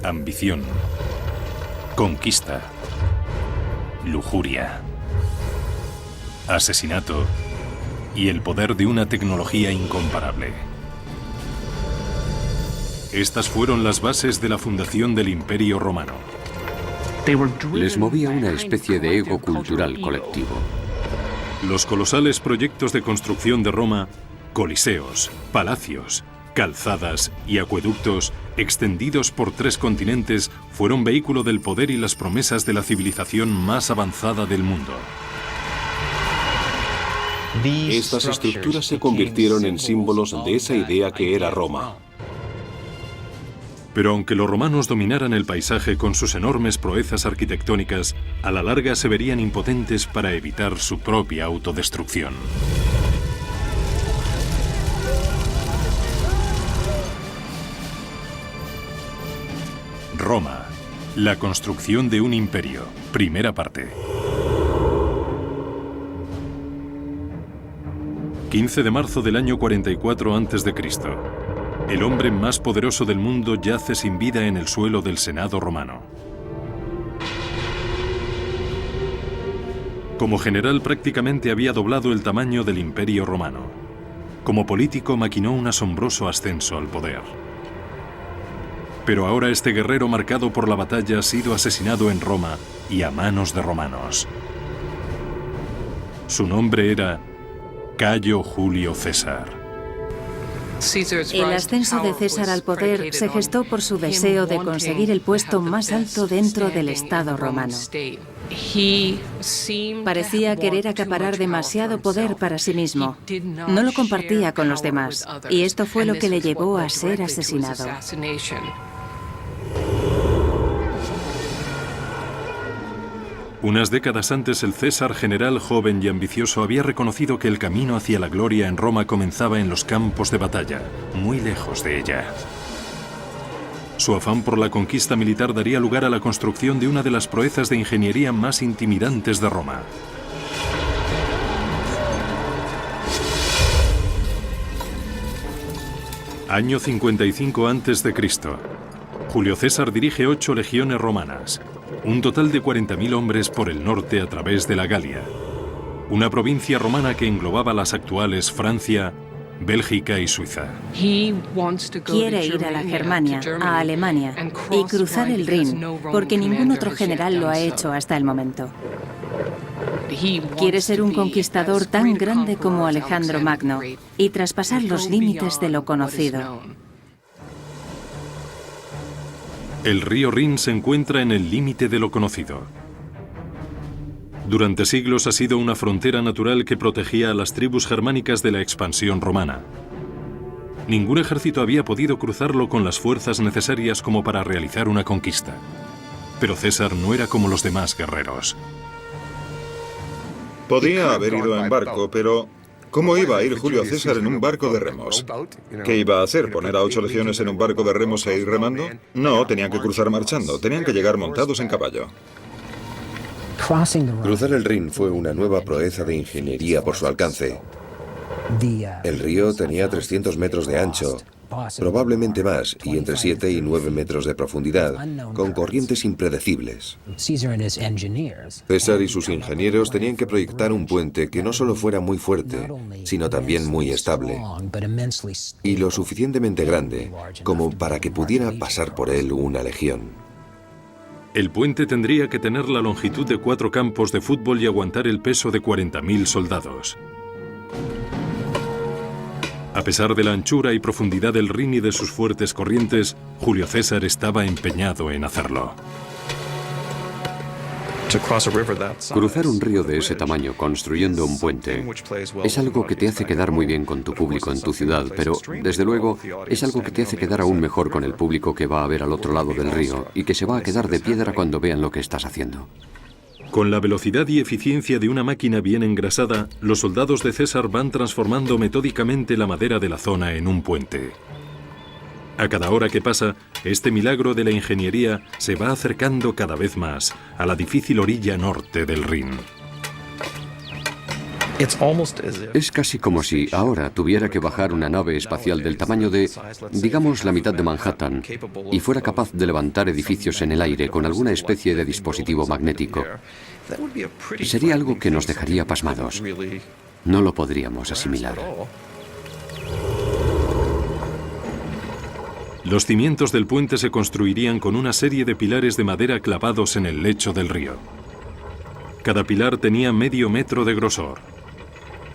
ambición, conquista, lujuria, asesinato y el poder de una tecnología incomparable. Estas fueron las bases de la fundación del Imperio Romano. Les movía una especie de ego cultural colectivo. Los colosales proyectos de construcción de Roma, coliseos, palacios, calzadas y acueductos extendidos por 3 continentes fueron vehículo del poder y las promesas de la civilización más avanzada del mundo. Estas estructuras se convirtieron en símbolos de esa idea que era Roma. Pero aunque los romanos dominaran el paisaje con sus enormes proezas arquitectónicas, a la larga se verían impotentes para evitar su propia autodestrucción. Roma, la construcción de un imperio, primera parte. 15 de marzo del año 44 a.C. El hombre más poderoso del mundo yace sin vida en el suelo del Senado romano. Como general prácticamente había doblado el tamaño del Imperio Romano. Como político maquinó un asombroso ascenso al poder. Pero ahora este guerrero marcado por la batalla ha sido asesinado en Roma y a manos de romanos. Su nombre era Cayo Julio César. El ascenso de César al poder se gestó por su deseo de conseguir el puesto más alto dentro del Estado romano. Parecía querer acaparar demasiado poder para sí mismo. No lo compartía con los demás, y esto fue lo que le llevó a ser asesinado. Unas décadas antes, el César general joven y ambicioso había reconocido que el camino hacia la gloria en Roma comenzaba en los campos de batalla, muy lejos de ella. Su afán por la conquista militar daría lugar a la construcción de una de las proezas de ingeniería más intimidantes de Roma. Año 55 a.C. Julio César dirige 8 legiones romanas, un total de 40.000 hombres por el norte a través de la Galia, una provincia romana que englobaba las actuales Francia, Bélgica y Suiza. Quiere ir a la Germania, a Alemania, y cruzar el Rin, porque ningún otro general lo ha hecho hasta el momento. Quiere ser un conquistador tan grande como Alejandro Magno y traspasar los límites de lo conocido. El río Rin se encuentra en el límite de lo conocido. Durante siglos ha sido una frontera natural que protegía a las tribus germánicas de la expansión romana. Ningún ejército había podido cruzarlo con las fuerzas necesarias como para realizar una conquista. Pero César no era como los demás guerreros. Podía haber ido en barco, pero ¿cómo iba a ir Julio César en un barco de remos? ¿Qué iba a hacer? ¿Poner a 8 legiones en un barco de remos e ir remando? No, tenían que cruzar marchando, tenían que llegar montados en caballo. Cruzar el Rin fue una nueva proeza de ingeniería por su alcance. El río tenía 300 metros de ancho, probablemente más, y entre 7 y 9 metros de profundidad, con corrientes impredecibles. César y sus ingenieros tenían que proyectar un puente que no solo fuera muy fuerte, sino también muy estable, y lo suficientemente grande como para que pudiera pasar por él una legión. El puente tendría que tener la longitud de 4 campos de fútbol y aguantar el peso de 40.000 soldados. A pesar de la anchura y profundidad del Rin y de sus fuertes corrientes, Julio César estaba empeñado en hacerlo. Cruzar un río de ese tamaño construyendo un puente es algo que te hace quedar muy bien con tu público en tu ciudad, pero desde luego es algo que te hace quedar aún mejor con el público que va a ver al otro lado del río y que se va a quedar de piedra cuando vean lo que estás haciendo. Con la velocidad y eficiencia de una máquina bien engrasada, los soldados de César van transformando metódicamente la madera de la zona en un puente. A cada hora que pasa, este milagro de la ingeniería se va acercando cada vez más a la difícil orilla norte del Rin. Es casi como si ahora tuviera que bajar una nave espacial del tamaño de, digamos, la mitad de Manhattan y fuera capaz de levantar edificios en el aire con alguna especie de dispositivo magnético. Sería algo que nos dejaría pasmados. No lo podríamos asimilar. Los cimientos del puente se construirían con una serie de pilares de madera clavados en el lecho del río. Cada pilar tenía medio metro de grosor.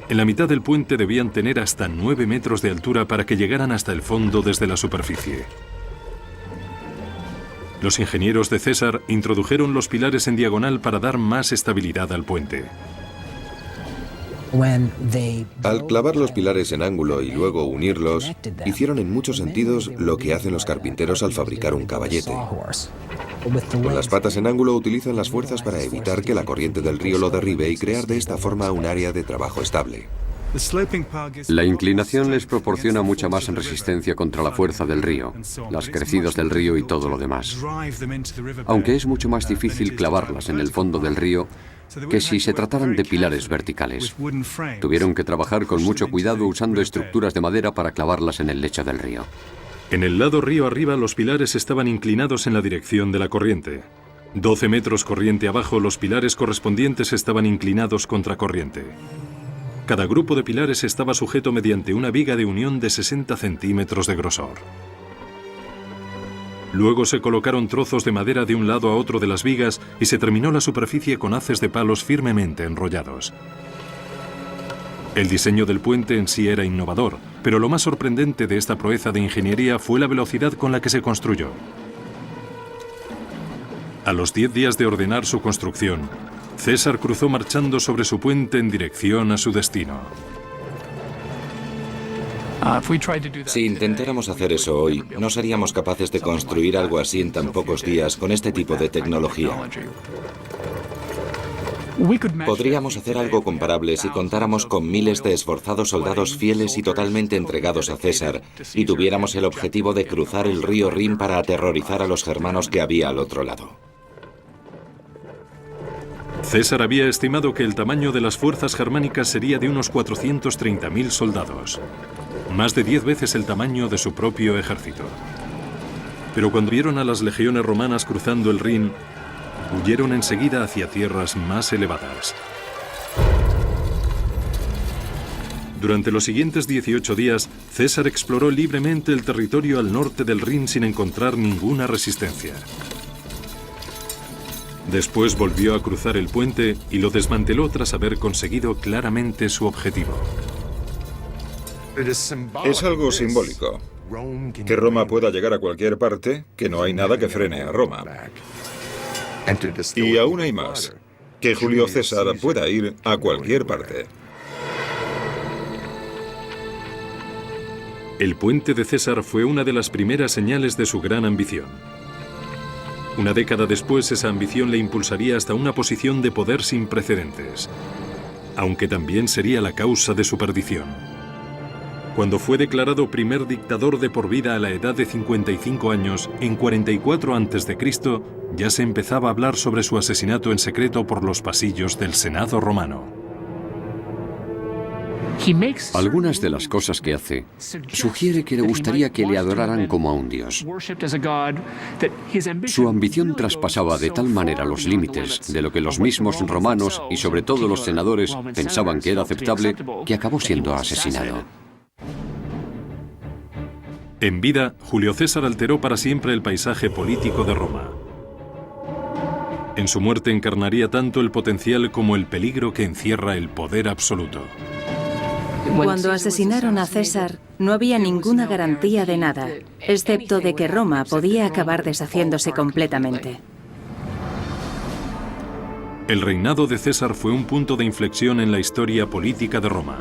En la mitad del puente debían tener hasta 9 metros de altura para que llegaran hasta el fondo desde la superficie. Los ingenieros de César introdujeron los pilares en diagonal para dar más estabilidad al puente. Al clavar los pilares en ángulo y luego unirlos, hicieron en muchos sentidos lo que hacen los carpinteros al fabricar un caballete. Con las patas en ángulo utilizan las fuerzas para evitar que la corriente del río lo derribe y crear de esta forma un área de trabajo estable. La inclinación les proporciona mucha más resistencia contra la fuerza del río, las crecidas del río y todo lo demás. Aunque es mucho más difícil clavarlas en el fondo del río que si se trataran de pilares verticales. Tuvieron que trabajar con mucho cuidado usando estructuras de madera para clavarlas en el lecho del río. En el lado río arriba los pilares estaban inclinados en la dirección de la corriente. 12 metros corriente abajo los pilares correspondientes estaban inclinados contra corriente. Cada grupo de pilares estaba sujeto mediante una viga de unión de 60 centímetros de grosor. Luego se colocaron trozos de madera de un lado a otro de las vigas y se terminó la superficie con haces de palos firmemente enrollados. El diseño del puente en sí era innovador, pero lo más sorprendente de esta proeza de ingeniería fue la velocidad con la que se construyó. A los 10 días de ordenar su construcción, César cruzó marchando sobre su puente en dirección a su destino. Si intentáramos hacer eso hoy, no seríamos capaces de construir algo así en tan pocos días con este tipo de tecnología. Podríamos hacer algo comparable si contáramos con miles de esforzados soldados fieles y totalmente entregados a César y tuviéramos el objetivo de cruzar el río Rin para aterrorizar a los germanos que había al otro lado. César había estimado que el tamaño de las fuerzas germánicas sería de unos 430.000 soldados, más de 10 veces el tamaño de su propio ejército. Pero cuando vieron a las legiones romanas cruzando el Rin, huyeron enseguida hacia tierras más elevadas. Durante los siguientes 18 días, César exploró libremente el territorio al norte del Rin sin encontrar ninguna resistencia. Después volvió a cruzar el puente y lo desmanteló tras haber conseguido claramente su objetivo. Es algo simbólico. Que Roma pueda llegar a cualquier parte, que no hay nada que frene a Roma. Y aún hay más. Que Julio César pueda ir a cualquier parte. El puente de César fue una de las primeras señales de su gran ambición. Una década después, esa ambición le impulsaría hasta una posición de poder sin precedentes, aunque también sería la causa de su perdición. Cuando fue declarado primer dictador de por vida a la edad de 55 años, en 44 a.C., ya se empezaba a hablar sobre su asesinato en secreto por los pasillos del Senado romano. Algunas de las cosas que hace sugiere que le gustaría que le adoraran como a un dios. Su ambición traspasaba de tal manera los límites de lo que los mismos romanos y sobre todo los senadores pensaban que era aceptable, que acabó siendo asesinado. En vida, Julio César alteró para siempre el paisaje político de Roma. En su muerte encarnaría tanto el potencial como el peligro que encierra el poder absoluto. Cuando asesinaron a César, no había ninguna garantía de nada, excepto de que Roma podía acabar deshaciéndose completamente. El reinado de César fue un punto de inflexión en la historia política de Roma.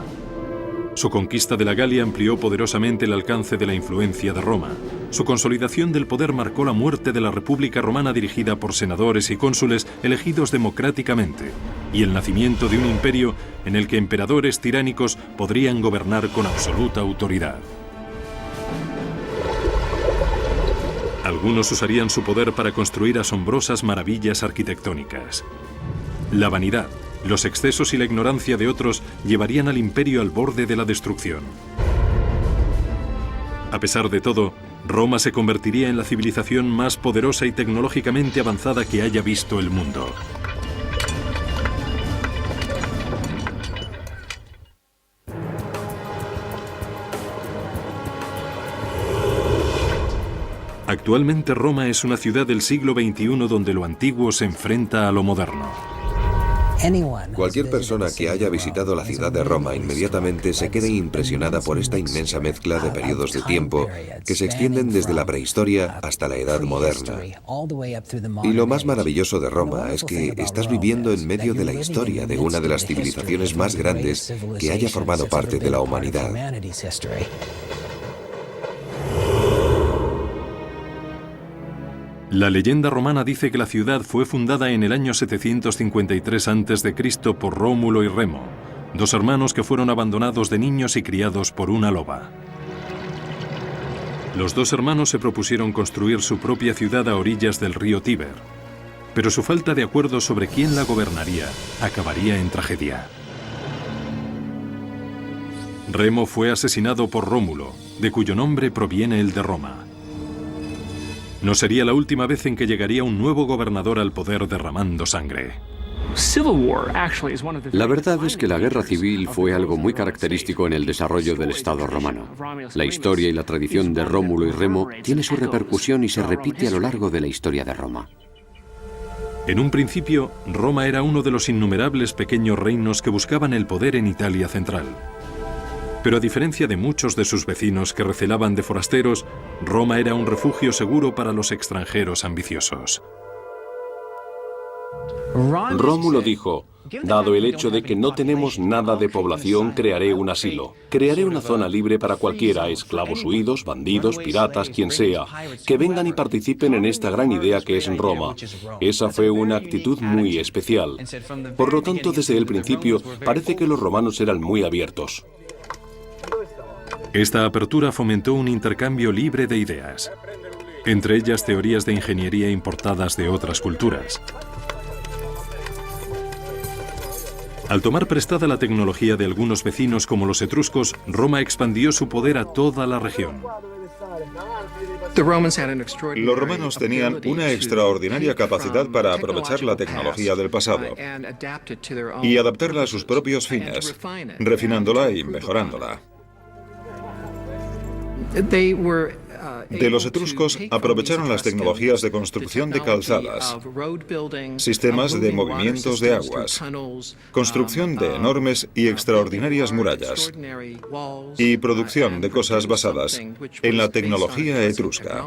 Su conquista de la Galia amplió poderosamente el alcance de la influencia de Roma. Su consolidación del poder marcó la muerte de la República Romana dirigida por senadores y cónsules elegidos democráticamente, y el nacimiento de un imperio en el que emperadores tiránicos podrían gobernar con absoluta autoridad. Algunos usarían su poder para construir asombrosas maravillas arquitectónicas. La vanidad, Los excesos y la ignorancia de otros llevarían al imperio al borde de la destrucción. A pesar de todo, Roma se convertiría en la civilización más poderosa y tecnológicamente avanzada que haya visto el mundo. Actualmente Roma es una ciudad del siglo XXI donde lo antiguo se enfrenta a lo moderno. Cualquier persona que haya visitado la ciudad de Roma inmediatamente se queda impresionada por esta inmensa mezcla de periodos de tiempo que se extienden desde la prehistoria hasta la edad moderna. Y lo más maravilloso de Roma es que estás viviendo en medio de la historia de una de las civilizaciones más grandes que haya formado parte de la humanidad. La leyenda romana dice que la ciudad fue fundada en el año 753 a.C. por Rómulo y Remo, dos hermanos que fueron abandonados de niños y criados por una loba. Los dos hermanos se propusieron construir su propia ciudad a orillas del río Tíber, pero su falta de acuerdo sobre quién la gobernaría acabaría en tragedia. Remo fue asesinado por Rómulo, de cuyo nombre proviene el de Roma. No sería la última vez en que llegaría un nuevo gobernador al poder derramando sangre. La verdad es que la guerra civil fue algo muy característico en el desarrollo del Estado romano. La historia y la tradición de Rómulo y Remo tiene su repercusión y se repite a lo largo de la historia de Roma. En un principio, Roma era uno de los innumerables pequeños reinos que buscaban el poder en Italia central. Pero a diferencia de muchos de sus vecinos que recelaban de forasteros, Roma era un refugio seguro para los extranjeros ambiciosos. Rómulo dijo: dado el hecho de que no tenemos nada de población, crearé un asilo. Crearé una zona libre para cualquiera, esclavos huidos, bandidos, piratas, quien sea, que vengan y participen en esta gran idea que es Roma. Esa fue una actitud muy especial. Por lo tanto, desde el principio, parece que los romanos eran muy abiertos. Esta apertura fomentó un intercambio libre de ideas, entre ellas teorías de ingeniería importadas de otras culturas. Al tomar prestada la tecnología de algunos vecinos como los etruscos, Roma expandió su poder a toda la región. Los romanos tenían una extraordinaria capacidad para aprovechar la tecnología del pasado y adaptarla a sus propios fines, refinándola y mejorándola. De los etruscos aprovecharon las tecnologías de construcción de calzadas, sistemas de movimientos de aguas, construcción de enormes y extraordinarias murallas y producción de cosas basadas en la tecnología etrusca.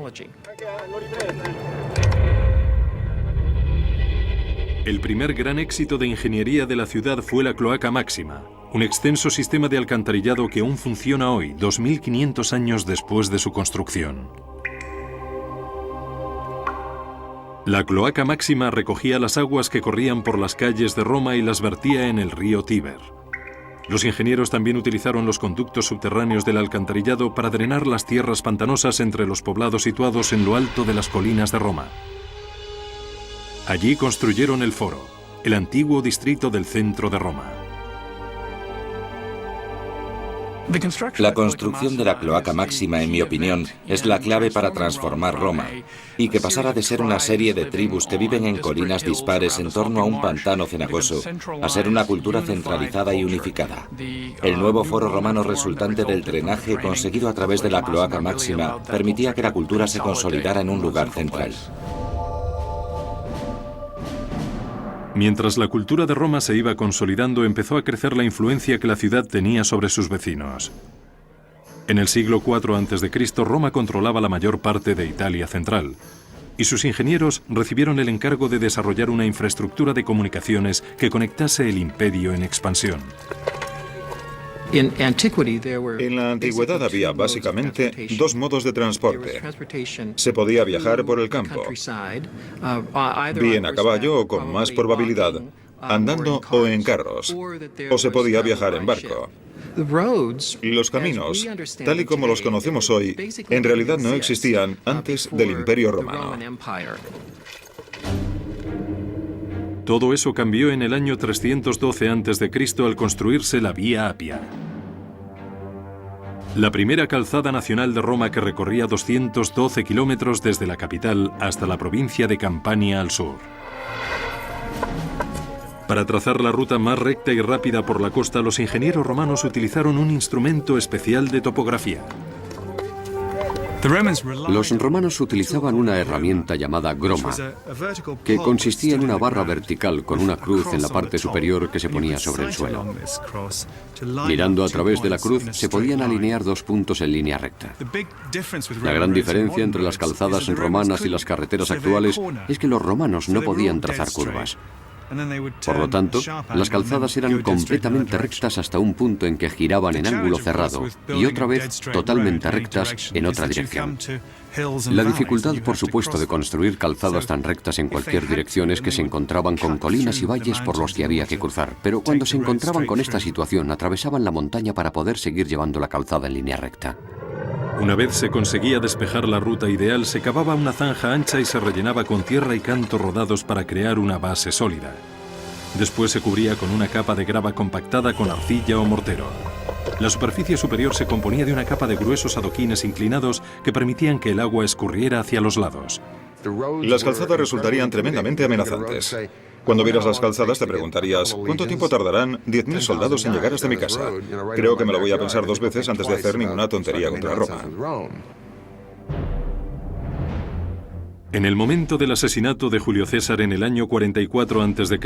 El primer gran éxito de ingeniería de la ciudad fue la Cloaca Máxima, un extenso sistema de alcantarillado que aún funciona hoy, 2500 años después de su construcción. La Cloaca Máxima recogía las aguas que corrían por las calles de Roma y las vertía en el río Tíber. Los ingenieros también utilizaron los conductos subterráneos del alcantarillado para drenar las tierras pantanosas entre los poblados situados en lo alto de las colinas de Roma. Allí construyeron el Foro, el antiguo distrito del centro de Roma. La construcción de la Cloaca Máxima, en mi opinión, es la clave para transformar Roma, y que pasara de ser una serie de tribus que viven en colinas dispares en torno a un pantano cenagoso, a ser una cultura centralizada y unificada. El nuevo foro romano resultante del drenaje conseguido a través de la Cloaca Máxima permitía que la cultura se consolidara en un lugar central. Mientras la cultura de Roma se iba consolidando, empezó a crecer la influencia que la ciudad tenía sobre sus vecinos. En el siglo IV a.C., Roma controlaba la mayor parte de Italia central, y sus ingenieros recibieron el encargo de desarrollar una infraestructura de comunicaciones que conectase el imperio en expansión. En la antigüedad había básicamente dos modos de transporte. Se podía viajar por el campo, bien a caballo o con más probabilidad, andando o en carros, o se podía viajar en barco. Los caminos, tal y como los conocemos hoy, en realidad no existían antes del Imperio Romano. Todo eso cambió en el año 312 a.C. al construirse la Vía Apia. La primera calzada nacional de Roma que recorría 212 kilómetros desde la capital hasta la provincia de Campania al sur. Para trazar la ruta más recta y rápida por la costa, los ingenieros romanos utilizaron un instrumento especial de topografía. Los romanos utilizaban una herramienta llamada groma, que consistía en una barra vertical con una cruz en la parte superior que se ponía sobre el suelo. Mirando a través de la cruz se podían alinear dos puntos en línea recta. La gran diferencia entre las calzadas romanas y las carreteras actuales es que los romanos no podían trazar curvas. Por lo tanto, las calzadas eran completamente rectas hasta un punto en que giraban en ángulo cerrado y otra vez totalmente rectas en otra dirección. La dificultad, por supuesto, de construir calzadas tan rectas en cualquier dirección es que se encontraban con colinas y valles por los que había que cruzar, pero cuando se encontraban con esta situación, atravesaban la montaña para poder seguir llevando la calzada en línea recta. Una vez se conseguía despejar la ruta ideal, se cavaba una zanja ancha y se rellenaba con tierra y canto rodados para crear una base sólida. Después se cubría con una capa de grava compactada con arcilla o mortero. La superficie superior se componía de una capa de gruesos adoquines inclinados que permitían que el agua escurriera hacia los lados. Las calzadas resultarían tremendamente amenazantes. Cuando vieras las calzadas te preguntarías, ¿cuánto tiempo tardarán 10.000 soldados en llegar hasta mi casa? Creo que me lo voy a pensar dos veces antes de hacer ninguna tontería contra Roma. En el momento del asesinato de Julio César en el año 44 a.C.,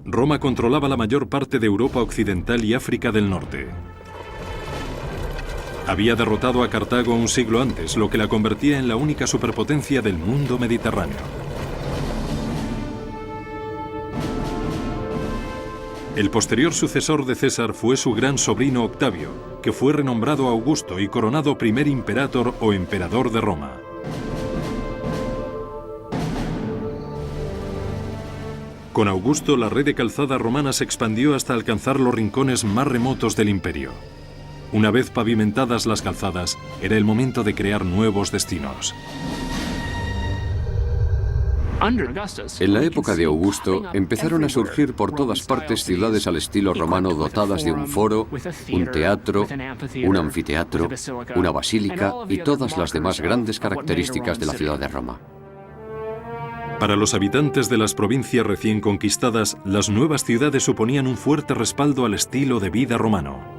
Roma controlaba la mayor parte de Europa occidental y África del norte. Había derrotado a Cartago un siglo antes, lo que la convertía en la única superpotencia del mundo mediterráneo. El posterior sucesor de César fue su gran sobrino Octavio, que fue renombrado Augusto y coronado primer imperator o emperador de Roma. Con Augusto, la red de calzada romana se expandió hasta alcanzar los rincones más remotos del imperio. Una vez pavimentadas las calzadas, era el momento de crear nuevos destinos. En la época de Augusto, empezaron a surgir por todas partes ciudades al estilo romano dotadas de un foro, un teatro, un anfiteatro, una basílica y todas las demás grandes características de la ciudad de Roma. Para los habitantes de las provincias recién conquistadas, las nuevas ciudades suponían un fuerte respaldo al estilo de vida romano.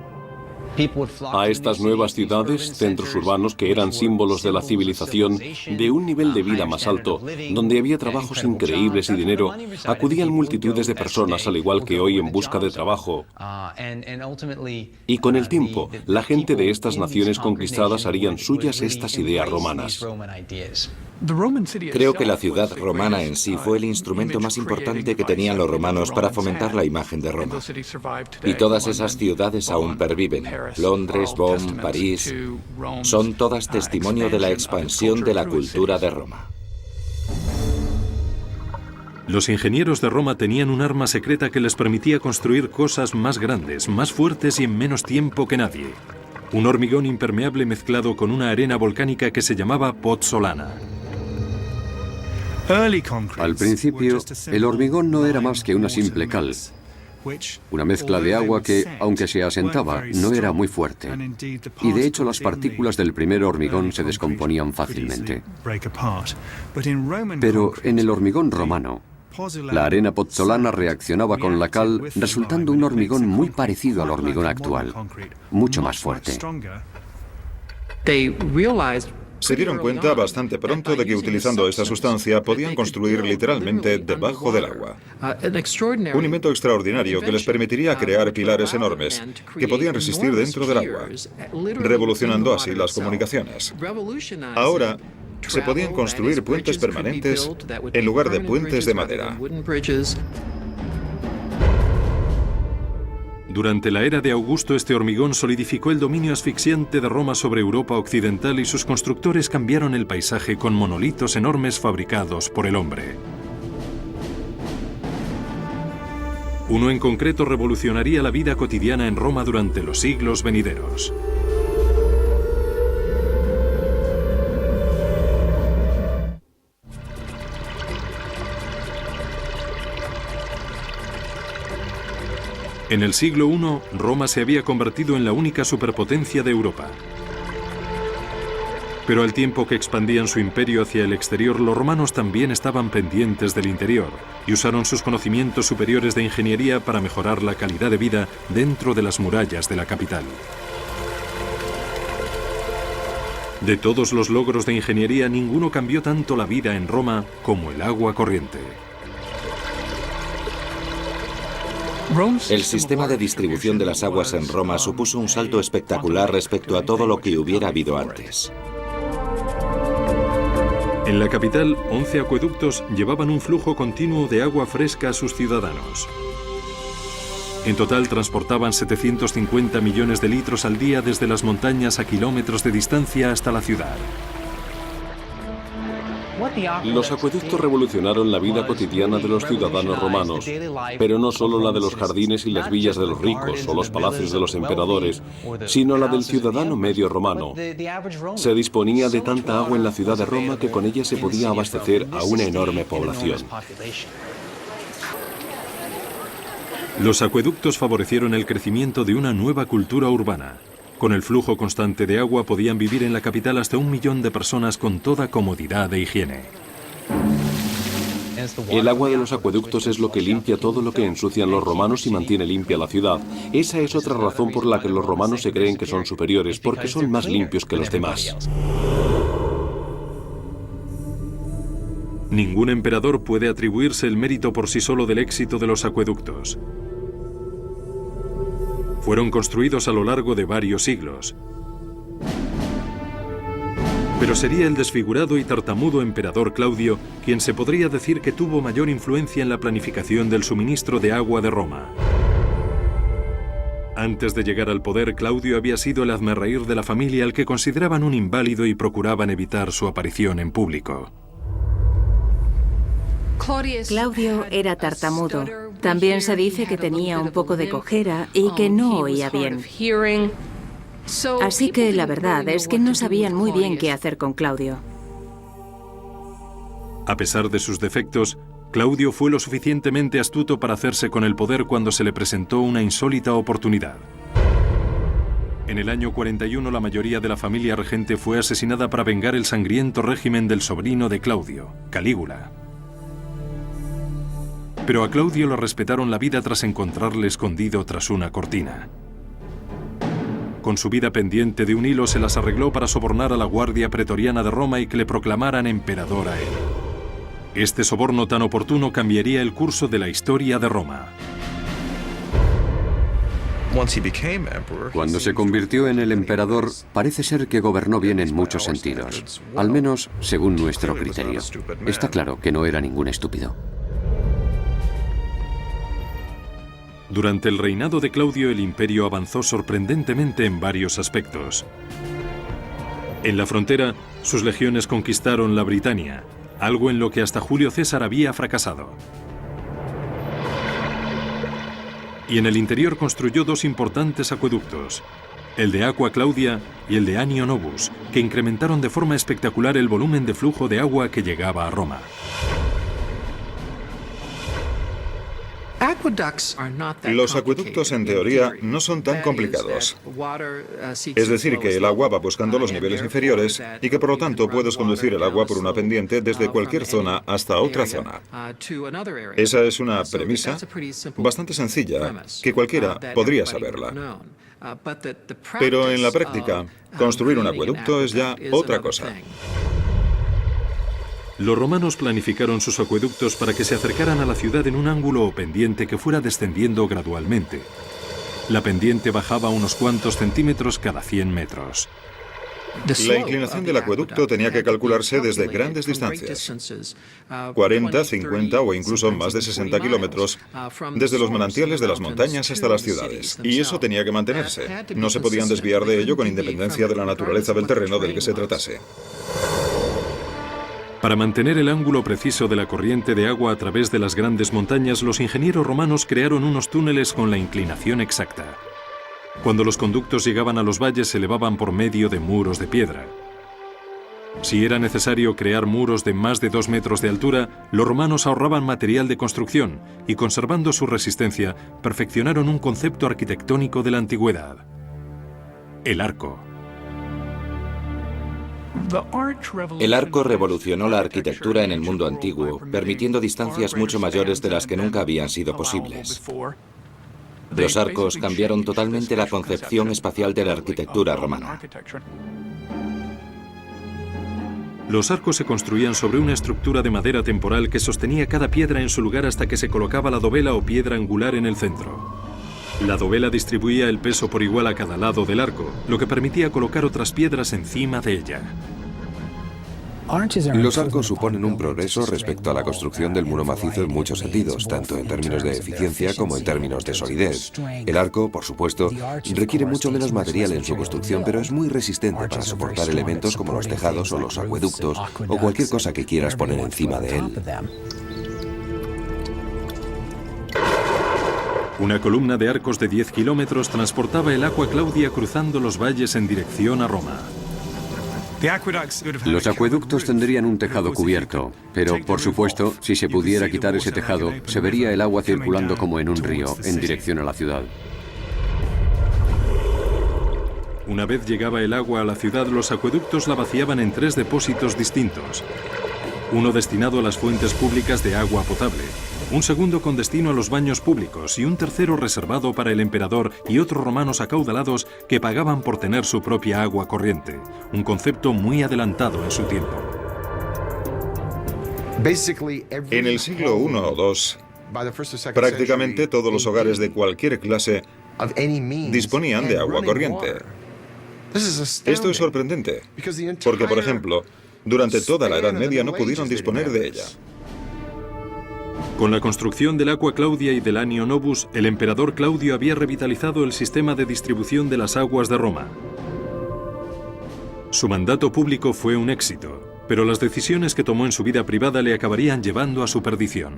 A estas nuevas ciudades, centros urbanos que eran símbolos de la civilización, de un nivel de vida más alto, donde había trabajos increíbles y dinero, acudían multitudes de personas al igual que hoy en busca de trabajo. Y con el tiempo, la gente de estas naciones conquistadas harían suyas estas ideas romanas. Creo que la ciudad romana en sí fue el instrumento más importante que tenían los romanos para fomentar la imagen de Roma. Y todas esas ciudades aún perviven. Londres, Bonn, París, son todas testimonio de la expansión de la cultura de Roma. Los ingenieros de Roma tenían un arma secreta que les permitía construir cosas más grandes, más fuertes y en menos tiempo que nadie. Un hormigón impermeable mezclado con una arena volcánica que se llamaba pozzolana. Al principio, el hormigón no era más que una simple cal, una mezcla de agua que, aunque se asentaba, no era muy fuerte. Y de hecho las partículas del primer hormigón se descomponían fácilmente. Pero en el hormigón romano, la arena pozzolana reaccionaba con la cal, resultando un hormigón muy parecido al hormigón actual, mucho más fuerte. Se dieron cuenta bastante pronto de que utilizando esta sustancia podían construir literalmente debajo del agua. Un invento extraordinario que les permitiría crear pilares enormes que podían resistir dentro del agua, revolucionando así las comunicaciones. Ahora, se podían construir puentes permanentes en lugar de puentes de madera. Durante la era de Augusto, este hormigón solidificó el dominio asfixiante de Roma sobre Europa occidental y sus constructores cambiaron el paisaje con monolitos enormes fabricados por el hombre. Uno en concreto revolucionaría la vida cotidiana en Roma durante los siglos venideros. En el siglo I, Roma se había convertido en la única superpotencia de Europa. Pero al tiempo que expandían su imperio hacia el exterior, los romanos también estaban pendientes del interior y usaron sus conocimientos superiores de ingeniería para mejorar la calidad de vida dentro de las murallas de la capital. De todos los logros de ingeniería, ninguno cambió tanto la vida en Roma como el agua corriente. El sistema de distribución de las aguas en Roma supuso un salto espectacular respecto a todo lo que hubiera habido antes. En la capital, 11 acueductos llevaban un flujo continuo de agua fresca a sus ciudadanos. En total transportaban 750 millones de litros al día desde las montañas a kilómetros de distancia hasta la ciudad. Los acueductos revolucionaron la vida cotidiana de los ciudadanos romanos, pero no solo la de los jardines y las villas de los ricos o los palacios de los emperadores, sino la del ciudadano medio romano. Se disponía de tanta agua en la ciudad de Roma que con ella se podía abastecer a una enorme población. Los acueductos favorecieron el crecimiento de una nueva cultura urbana. Con el flujo constante de agua podían vivir en la capital hasta 1 millón de personas con toda comodidad e higiene. El agua de los acueductos es lo que limpia todo lo que ensucian los romanos y mantiene limpia la ciudad. Esa es otra razón por la que los romanos se creen que son superiores, porque son más limpios que los demás. Ningún emperador puede atribuirse el mérito por sí solo del éxito de los acueductos. Fueron construidos a lo largo de varios siglos. Pero sería el desfigurado y tartamudo emperador Claudio quien se podría decir que tuvo mayor influencia en la planificación del suministro de agua de Roma. Antes de llegar al poder, Claudio había sido el hazmerreír de la familia al que consideraban un inválido y procuraban evitar su aparición en público. Claudio era tartamudo. También se dice que tenía un poco de cojera y que no oía bien. Así que la verdad es que no sabían muy bien qué hacer con Claudio. A pesar de sus defectos, Claudio fue lo suficientemente astuto para hacerse con el poder cuando se le presentó una insólita oportunidad. En el año 41 la mayoría de la familia regente fue asesinada para vengar el sangriento régimen del sobrino de Claudio, Calígula. Pero a Claudio lo respetaron la vida tras encontrarle escondido tras una cortina. Con su vida pendiente de un hilo se las arregló para sobornar a la guardia pretoriana de Roma y que le proclamaran emperador a él. Este soborno tan oportuno cambiaría el curso de la historia de Roma. Cuando se convirtió en el emperador, parece ser que gobernó bien en muchos sentidos, al menos según nuestro criterio. Está claro que no era ningún estúpido. Durante el reinado de Claudio, el imperio avanzó sorprendentemente en varios aspectos. En la frontera, sus legiones conquistaron la Britania, algo en lo que hasta Julio César había fracasado. Y en el interior construyó 2 importantes acueductos, el de Aqua Claudia y el de Annio Novus, que incrementaron de forma espectacular el volumen de flujo de agua que llegaba a Roma. Los acueductos, en teoría, no son tan complicados. Es decir, que el agua va buscando los niveles inferiores y que, por lo tanto, puedes conducir el agua por una pendiente desde cualquier zona hasta otra zona. Esa es una premisa bastante sencilla, que cualquiera podría saberla. Pero en la práctica, construir un acueducto es ya otra cosa. Los romanos planificaron sus acueductos para que se acercaran a la ciudad en un ángulo o pendiente que fuera descendiendo gradualmente. La pendiente bajaba unos cuantos centímetros cada 100 metros. La inclinación del acueducto tenía que calcularse desde grandes distancias, 40, 50 o incluso más de 60 kilómetros, desde los manantiales de las montañas hasta las ciudades. Y eso tenía que mantenerse. No se podían desviar de ello con independencia de la naturaleza del terreno del que se tratase. Para mantener el ángulo preciso de la corriente de agua a través de las grandes montañas, los ingenieros romanos crearon unos túneles con la inclinación exacta. Cuando los conductos llegaban a los valles, se elevaban por medio de muros de piedra. Si era necesario crear muros de más de 2 metros de altura, los romanos ahorraban material de construcción y, conservando su resistencia, perfeccionaron un concepto arquitectónico de la antigüedad: el arco. El arco revolucionó la arquitectura en el mundo antiguo, permitiendo distancias mucho mayores de las que nunca habían sido posibles. Los arcos cambiaron totalmente la concepción espacial de la arquitectura romana. Los arcos se construían sobre una estructura de madera temporal que sostenía cada piedra en su lugar hasta que se colocaba la dovela o piedra angular en el centro. La dovela distribuía el peso por igual a cada lado del arco, lo que permitía colocar otras piedras encima de ella. Los arcos suponen un progreso respecto a la construcción del muro macizo en muchos sentidos, tanto en términos de eficiencia como en términos de solidez. El arco, por supuesto, requiere mucho menos material en su construcción, pero es muy resistente para soportar elementos como los tejados o los acueductos o cualquier cosa que quieras poner encima de él. Una columna de arcos de 10 kilómetros transportaba el Aqua Claudia cruzando los valles en dirección a Roma. Los acueductos tendrían un tejado cubierto, pero, por supuesto, si se pudiera quitar ese tejado, se vería el agua circulando como en un río, en dirección a la ciudad. Una vez llegaba el agua a la ciudad, los acueductos la vaciaban en 3 depósitos distintos. Uno destinado a las fuentes públicas de agua potable, un segundo con destino a los baños públicos y un tercero reservado para el emperador y otros romanos acaudalados que pagaban por tener su propia agua corriente, un concepto muy adelantado en su tiempo. En el siglo I o II, prácticamente todos los hogares de cualquier clase disponían de agua corriente. Esto es sorprendente, porque, por ejemplo, durante toda la Edad Media no pudieron disponer de ella. Con la construcción del Aqua Claudia y del Anio Novus, el emperador Claudio había revitalizado el sistema de distribución de las aguas de Roma. Su mandato público fue un éxito, pero las decisiones que tomó en su vida privada le acabarían llevando a su perdición.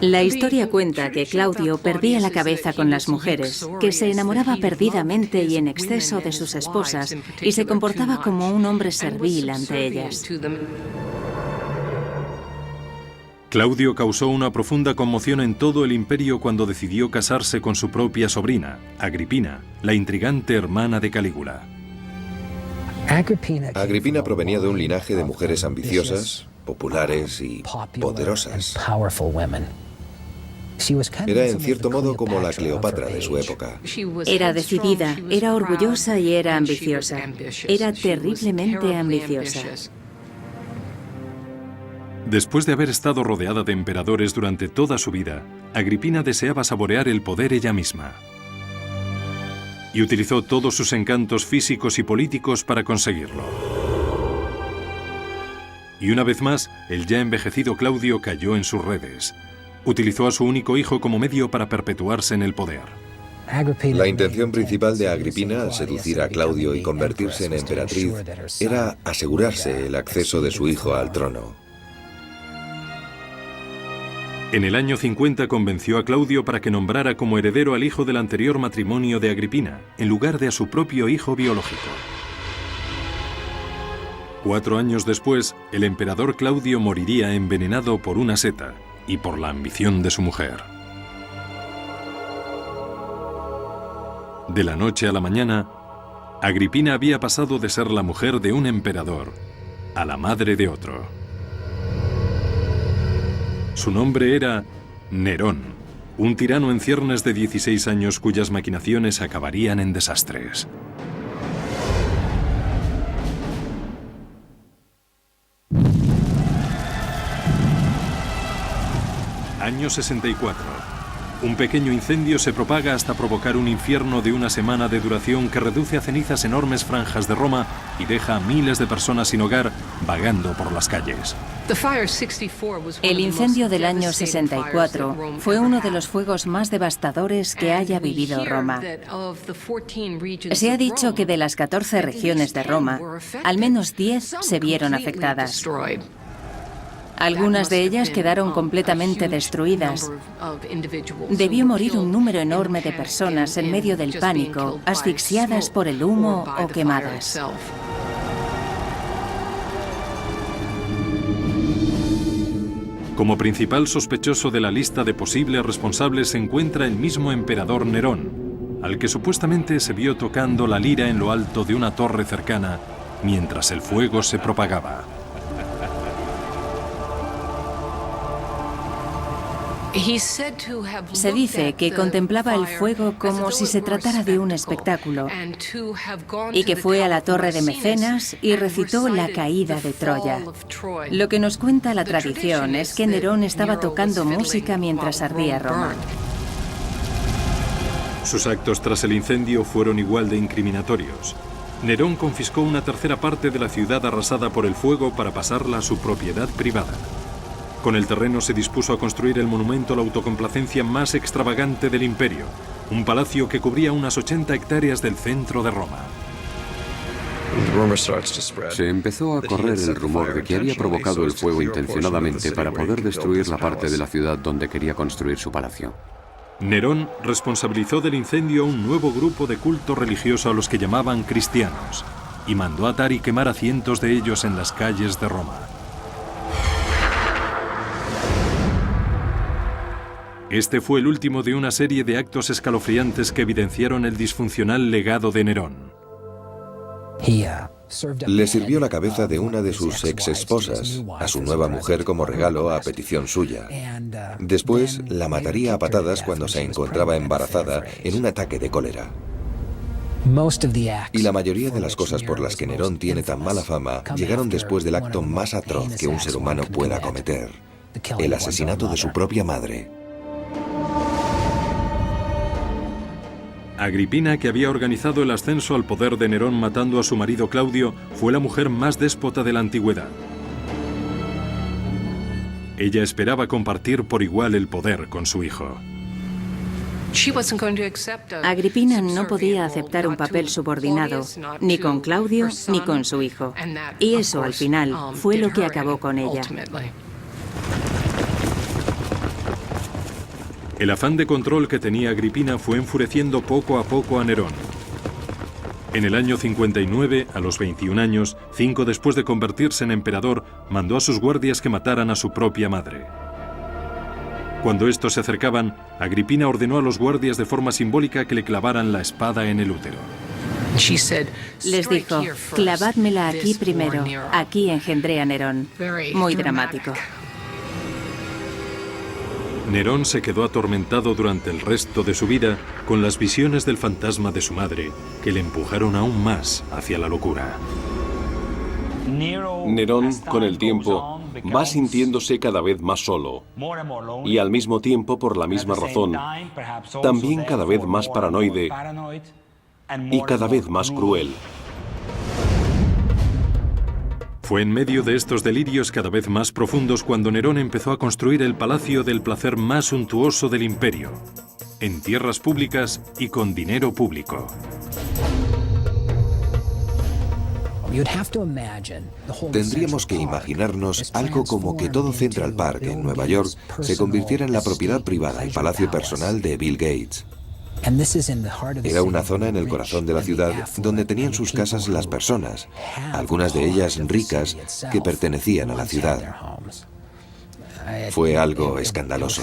La historia cuenta que Claudio perdía la cabeza con las mujeres, que se enamoraba perdidamente y en exceso de sus esposas y se comportaba como un hombre servil ante ellas. Claudio causó una profunda conmoción en todo el imperio cuando decidió casarse con su propia sobrina, Agripina, la intrigante hermana de Calígula. Agripina provenía de un linaje de mujeres ambiciosas, populares y poderosas. Era en cierto modo como la Cleopatra de su época. Era decidida, era orgullosa y era ambiciosa. Era terriblemente ambiciosa. Después de haber estado rodeada de emperadores durante toda su vida, Agripina deseaba saborear el poder ella misma. Y utilizó todos sus encantos físicos y políticos para conseguirlo. Y una vez más, el ya envejecido Claudio cayó en sus redes. Utilizó a su único hijo como medio para perpetuarse en el poder. La intención principal de Agripina al seducir a Claudio y convertirse en emperatriz era asegurarse el acceso de su hijo al trono. En el año 50 convenció a Claudio para que nombrara como heredero al hijo del anterior matrimonio de Agripina, en lugar de a su propio hijo biológico. 4 años después, el emperador Claudio moriría envenenado por una seta y por la ambición de su mujer. De la noche a la mañana, Agripina había pasado de ser la mujer de un emperador a la madre de otro. Su nombre era Nerón, un tirano en ciernes de 16 años cuyas maquinaciones acabarían en desastres. Año 64. Un pequeño incendio se propaga hasta provocar un infierno de una semana de duración que reduce a cenizas enormes franjas de Roma y deja a miles de personas sin hogar vagando por las calles. El incendio del año 64 fue uno de los fuegos más devastadores que haya vivido Roma. Se ha dicho que de las 14 regiones de Roma, al menos 10 se vieron afectadas. Algunas de ellas quedaron completamente destruidas. Debió morir un número enorme de personas en medio del pánico, asfixiadas por el humo o quemadas. Como principal sospechoso de la lista de posibles responsables se encuentra el mismo emperador Nerón, al que supuestamente se vio tocando la lira en lo alto de una torre cercana mientras el fuego se propagaba. Se dice que contemplaba el fuego como si se tratara de un espectáculo y que fue a la torre de Mecenas y recitó la caída de Troya. Lo que nos cuenta la tradición es que Nerón estaba tocando música mientras ardía Roma. Sus actos tras el incendio fueron igual de incriminatorios. Nerón confiscó una tercera parte de la ciudad arrasada por el fuego para pasarla a su propiedad privada. Con el terreno se dispuso a construir el monumento a la autocomplacencia más extravagante del imperio, un palacio que cubría unas 80 hectáreas del centro de Roma. Se empezó a correr el rumor de que había provocado el fuego intencionadamente para poder destruir la parte de la ciudad donde quería construir su palacio. Nerón responsabilizó del incendio a un nuevo grupo de culto religioso a los que llamaban cristianos y mandó atar y quemar a cientos de ellos en las calles de Roma. Este fue el último de una serie de actos escalofriantes que evidenciaron el disfuncional legado de Nerón. Le sirvió la cabeza de una de sus ex-esposas a su nueva mujer como regalo a petición suya. Después la mataría a patadas cuando se encontraba embarazada en un ataque de cólera. Y la mayoría de las cosas por las que Nerón tiene tan mala fama llegaron después del acto más atroz que un ser humano pueda cometer: el asesinato de su propia madre. Agripina, que había organizado el ascenso al poder de Nerón matando a su marido Claudio, fue la mujer más déspota de la antigüedad. Ella esperaba compartir por igual el poder con su hijo. Agripina no podía aceptar un papel subordinado, ni con Claudio ni con su hijo. Y eso, al final, fue lo que acabó con ella. El afán de control que tenía Agripina fue enfureciendo poco a poco a Nerón. En el año 59, a los 21 años, 5 después de convertirse en emperador, mandó a sus guardias que mataran a su propia madre. Cuando estos se acercaban, Agripina ordenó a los guardias de forma simbólica que le clavaran la espada en el útero. Les dijo: clavádmela aquí primero, aquí engendré a Nerón. Muy dramático. Nerón se quedó atormentado durante el resto de su vida con las visiones del fantasma de su madre, que le empujaron aún más hacia la locura. Nerón, con el tiempo, va sintiéndose cada vez más solo y al mismo tiempo, por la misma razón, también cada vez más paranoide y cada vez más cruel. Fue en medio de estos delirios cada vez más profundos cuando Nerón empezó a construir el palacio del placer más suntuoso del imperio, en tierras públicas y con dinero público. Tendríamos que imaginarnos algo como que todo Central Park en Nueva York se convirtiera en la propiedad privada y palacio personal de Bill Gates. Era una zona en el corazón de la ciudad donde tenían sus casas las personas, algunas de ellas ricas, que pertenecían a la ciudad. Fue algo escandaloso.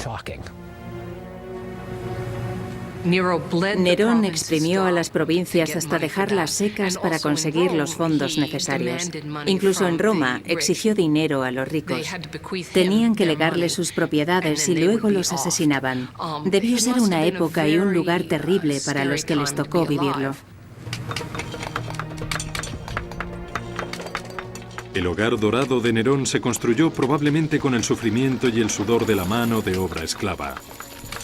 Nerón exprimió a las provincias hasta dejarlas secas para conseguir los fondos necesarios. Incluso en Roma exigió dinero a los ricos. Tenían que legarles sus propiedades y luego los asesinaban. Debió ser una época y un lugar terrible para los que les tocó vivirlo. El hogar dorado de Nerón se construyó probablemente con el sufrimiento y el sudor de la mano de obra esclava.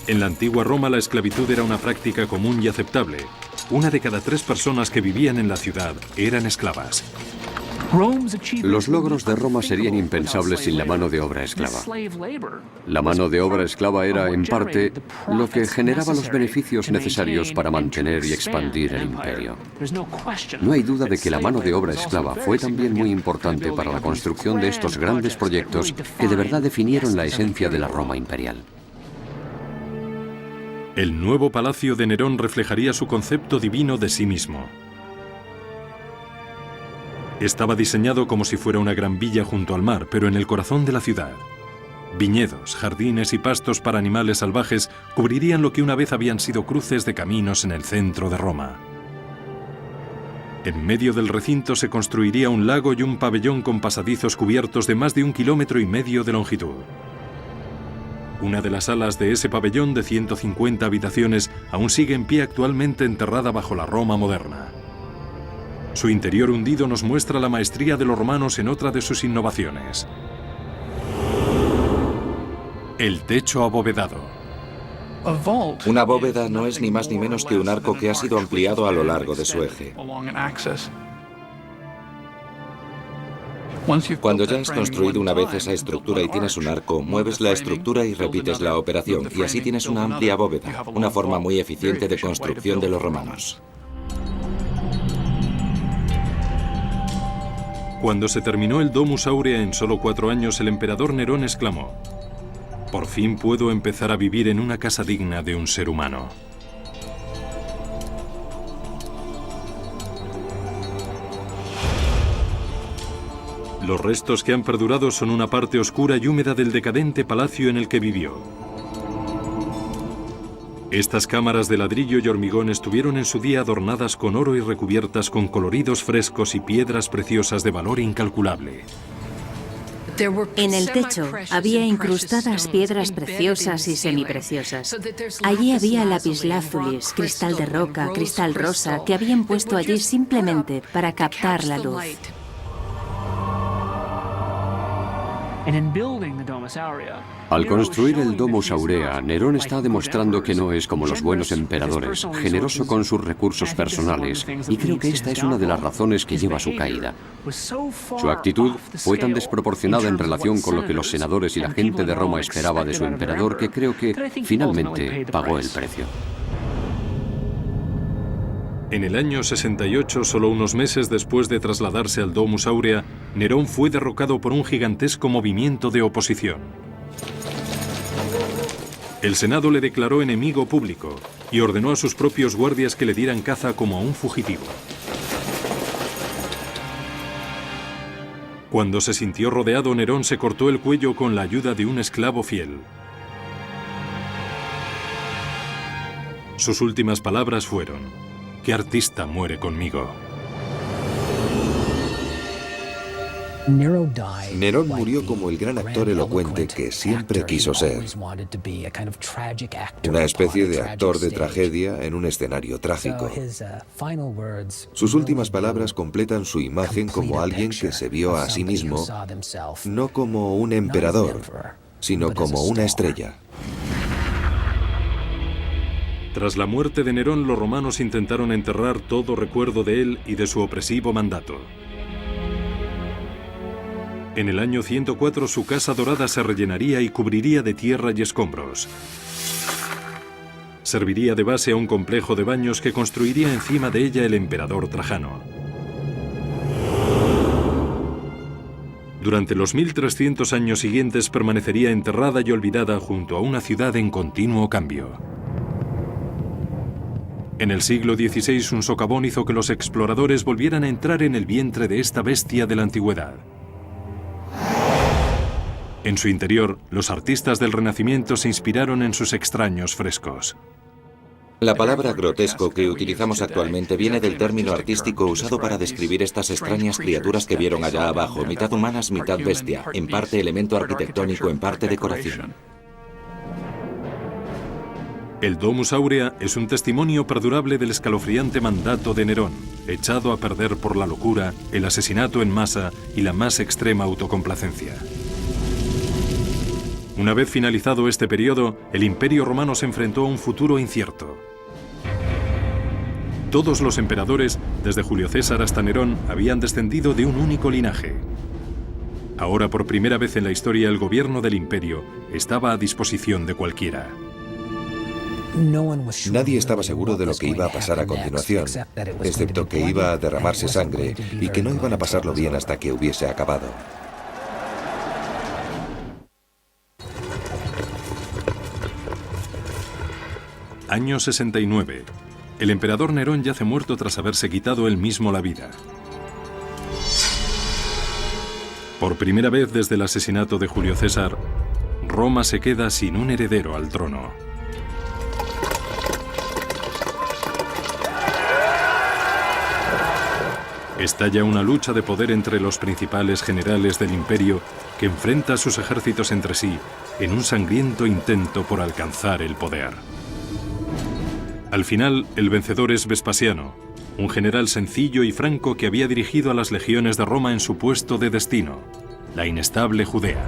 En la antigua Roma la esclavitud era una práctica común y aceptable. 1 de cada 3 personas que vivían en la ciudad eran esclavas. Los logros de Roma serían impensables sin la mano de obra esclava. La mano de obra esclava era, en parte, lo que generaba los beneficios necesarios para mantener y expandir el imperio. No hay duda de que la mano de obra esclava fue también muy importante para la construcción de estos grandes proyectos que de verdad definieron la esencia de la Roma imperial. El nuevo palacio de Nerón reflejaría su concepto divino de sí mismo. Estaba diseñado como si fuera una gran villa junto al mar, pero en el corazón de la ciudad. Viñedos, jardines y pastos para animales salvajes cubrirían lo que una vez habían sido cruces de caminos en el centro de Roma. En medio del recinto se construiría un lago y un pabellón con pasadizos cubiertos de más de 1,5 kilómetros de longitud. Una de las alas de ese pabellón de 150 habitaciones aún sigue en pie actualmente enterrada bajo la Roma moderna. Su interior hundido nos muestra la maestría de los romanos en otra de sus innovaciones. El techo abovedado. Una bóveda no es ni más ni menos que un arco que ha sido ampliado a lo largo de su eje. Cuando ya has construido una vez esa estructura y tienes un arco, mueves la estructura y repites la operación, y así tienes una amplia bóveda, una forma muy eficiente de construcción de los romanos. Cuando se terminó el Domus Aurea en solo 4 años, el emperador Nerón exclamó: «Por fin puedo empezar a vivir en una casa digna de un ser humano». Los restos que han perdurado son una parte oscura y húmeda del decadente palacio en el que vivió. Estas cámaras de ladrillo y hormigón estuvieron en su día adornadas con oro y recubiertas con coloridos frescos y piedras preciosas de valor incalculable. En el techo había incrustadas piedras preciosas y semipreciosas. Allí había lapislázuli, cristal de roca, cristal rosa, que habían puesto allí simplemente para captar la luz. Al construir el Domus Aurea, Nerón está demostrando que no es como los buenos emperadores, generoso con sus recursos personales, y creo que esta es una de las razones que lleva a su caída. Su actitud fue tan desproporcionada en relación con lo que los senadores y la gente de Roma esperaba de su emperador que creo que finalmente pagó el precio. En el año 68, solo unos meses después de trasladarse al Domus Aurea, Nerón fue derrocado por un gigantesco movimiento de oposición. El Senado le declaró enemigo público y ordenó a sus propios guardias que le dieran caza como a un fugitivo. Cuando se sintió rodeado, Nerón se cortó el cuello con la ayuda de un esclavo fiel. Sus últimas palabras fueron: «¿Qué artista muere conmigo?». Nerón murió como el gran actor elocuente que siempre quiso ser. Una especie de actor de tragedia en un escenario trágico. Sus últimas palabras completan su imagen como alguien que se vio a sí mismo no como un emperador, sino como una estrella. Tras la muerte de Nerón, los romanos intentaron enterrar todo recuerdo de él y de su opresivo mandato. En el año 104, su casa dorada se rellenaría y cubriría de tierra y escombros. Serviría de base a un complejo de baños que construiría encima de ella el emperador Trajano. Durante los 1300 años siguientes permanecería enterrada y olvidada junto a una ciudad en continuo cambio. En el siglo XVI, un socavón hizo que los exploradores volvieran a entrar en el vientre de esta bestia de la antigüedad. En su interior, los artistas del Renacimiento se inspiraron en sus extraños frescos. La palabra grotesco que utilizamos actualmente viene del término artístico usado para describir estas extrañas criaturas que vieron allá abajo, mitad humanas, mitad bestia, en parte elemento arquitectónico, en parte decoración. El Domus Aurea es un testimonio perdurable del escalofriante mandato de Nerón, echado a perder por la locura, el asesinato en masa y la más extrema autocomplacencia. Una vez finalizado este periodo, el Imperio Romano se enfrentó a un futuro incierto. Todos los emperadores, desde Julio César hasta Nerón, habían descendido de un único linaje. Ahora, por primera vez en la historia, el gobierno del imperio estaba a disposición de cualquiera. Nadie estaba seguro de lo que iba a pasar a continuación, excepto que iba a derramarse sangre y que no iban a pasarlo bien hasta que hubiese acabado. Año 69. El emperador Nerón yace muerto tras haberse quitado él mismo la vida. Por primera vez desde el asesinato de Julio César, Roma se queda sin un heredero al trono. Estalla una lucha de poder entre los principales generales del imperio que enfrenta a sus ejércitos entre sí en un sangriento intento por alcanzar el poder. Al final, el vencedor es Vespasiano, un general sencillo y franco que había dirigido a las legiones de Roma en su puesto de destino, la inestable Judea.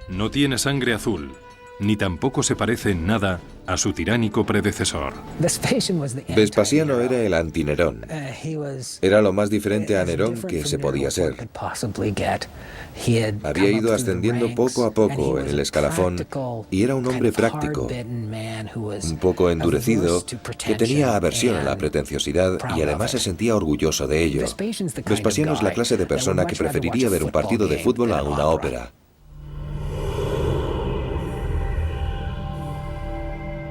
No tiene sangre azul, ni tampoco se parece en nada a su tiránico predecesor. Vespasiano era el anti-Nerón. Era lo más diferente a Nerón que se podía ser. Había ido ascendiendo poco a poco en el escalafón y era un hombre práctico, un poco endurecido, que tenía aversión a la pretenciosidad y además se sentía orgulloso de ello. Vespasiano es la clase de persona que preferiría ver un partido de fútbol a una ópera.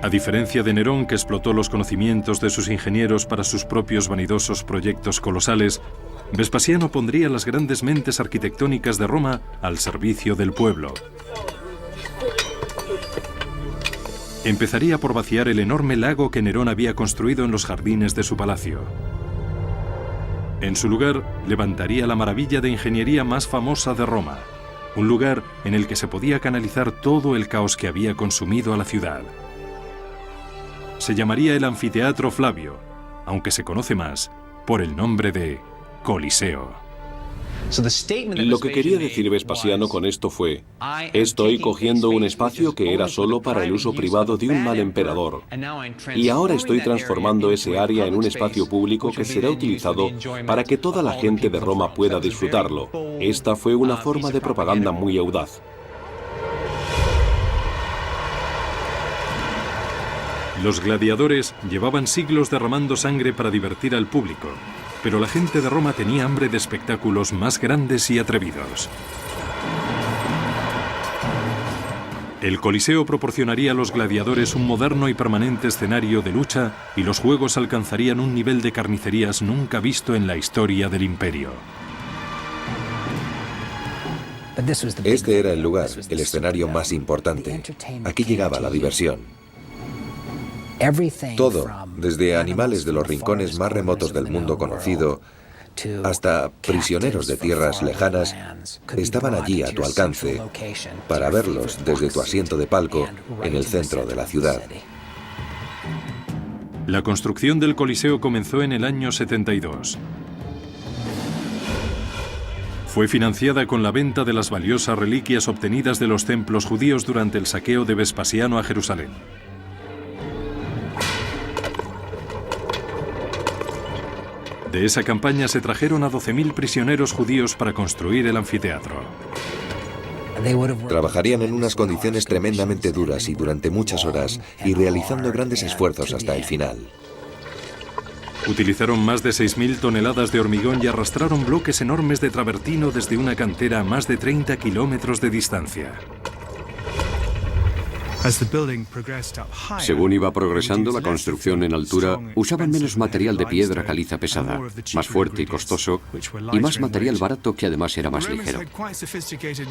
A diferencia de Nerón, que explotó los conocimientos de sus ingenieros para sus propios vanidosos proyectos colosales, Vespasiano pondría las grandes mentes arquitectónicas de Roma al servicio del pueblo. Empezaría por vaciar el enorme lago que Nerón había construido en los jardines de su palacio. En su lugar, levantaría la maravilla de ingeniería más famosa de Roma, un lugar en el que se podía canalizar todo el caos que había consumido a la ciudad. Se llamaría el Anfiteatro Flavio, aunque se conoce más por el nombre de Coliseo. Lo que quería decir Vespasiano con esto fue: estoy cogiendo un espacio que era solo para el uso privado de un mal emperador, y ahora estoy transformando ese área en un espacio público que será utilizado para que toda la gente de Roma pueda disfrutarlo. Esta fue una forma de propaganda muy audaz. Los gladiadores llevaban siglos derramando sangre para divertir al público, pero la gente de Roma tenía hambre de espectáculos más grandes y atrevidos. El Coliseo proporcionaría a los gladiadores un moderno y permanente escenario de lucha y los juegos alcanzarían un nivel de carnicerías nunca visto en la historia del imperio. Este era el lugar, el escenario más importante. Aquí llegaba la diversión. Todo, desde animales de los rincones más remotos del mundo conocido hasta prisioneros de tierras lejanas, estaban allí a tu alcance para verlos desde tu asiento de palco en el centro de la ciudad. La construcción del Coliseo comenzó en el año 72. Fue financiada con la venta de las valiosas reliquias obtenidas de los templos judíos durante el saqueo de Vespasiano a Jerusalén. De esa campaña se trajeron a 12.000 prisioneros judíos para construir el anfiteatro. Trabajarían en unas condiciones tremendamente duras y durante muchas horas, y realizando grandes esfuerzos hasta el final. Utilizaron más de 6.000 toneladas de hormigón y arrastraron bloques enormes de travertino desde una cantera a más de 30 kilómetros de distancia. Según iba progresando la construcción en altura, usaban menos material de piedra caliza pesada, más fuerte y costoso, y más material barato que además era más ligero.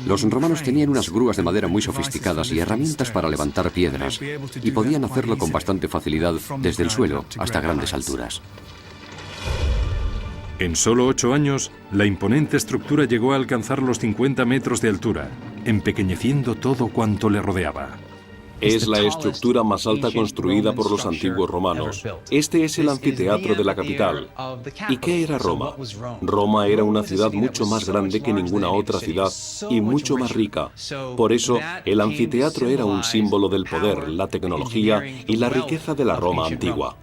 Los romanos tenían unas grúas de madera muy sofisticadas y herramientas para levantar piedras, y podían hacerlo con bastante facilidad desde el suelo hasta grandes alturas. En solo 8 años, la imponente estructura llegó a alcanzar los 50 metros de altura, empequeñeciendo todo cuanto le rodeaba. Es la estructura más alta construida por los antiguos romanos. Este es el anfiteatro de la capital. ¿Y qué era Roma? Roma era una ciudad mucho más grande que ninguna otra ciudad y mucho más rica. Por eso, el anfiteatro era un símbolo del poder, la tecnología y la riqueza de la Roma antigua.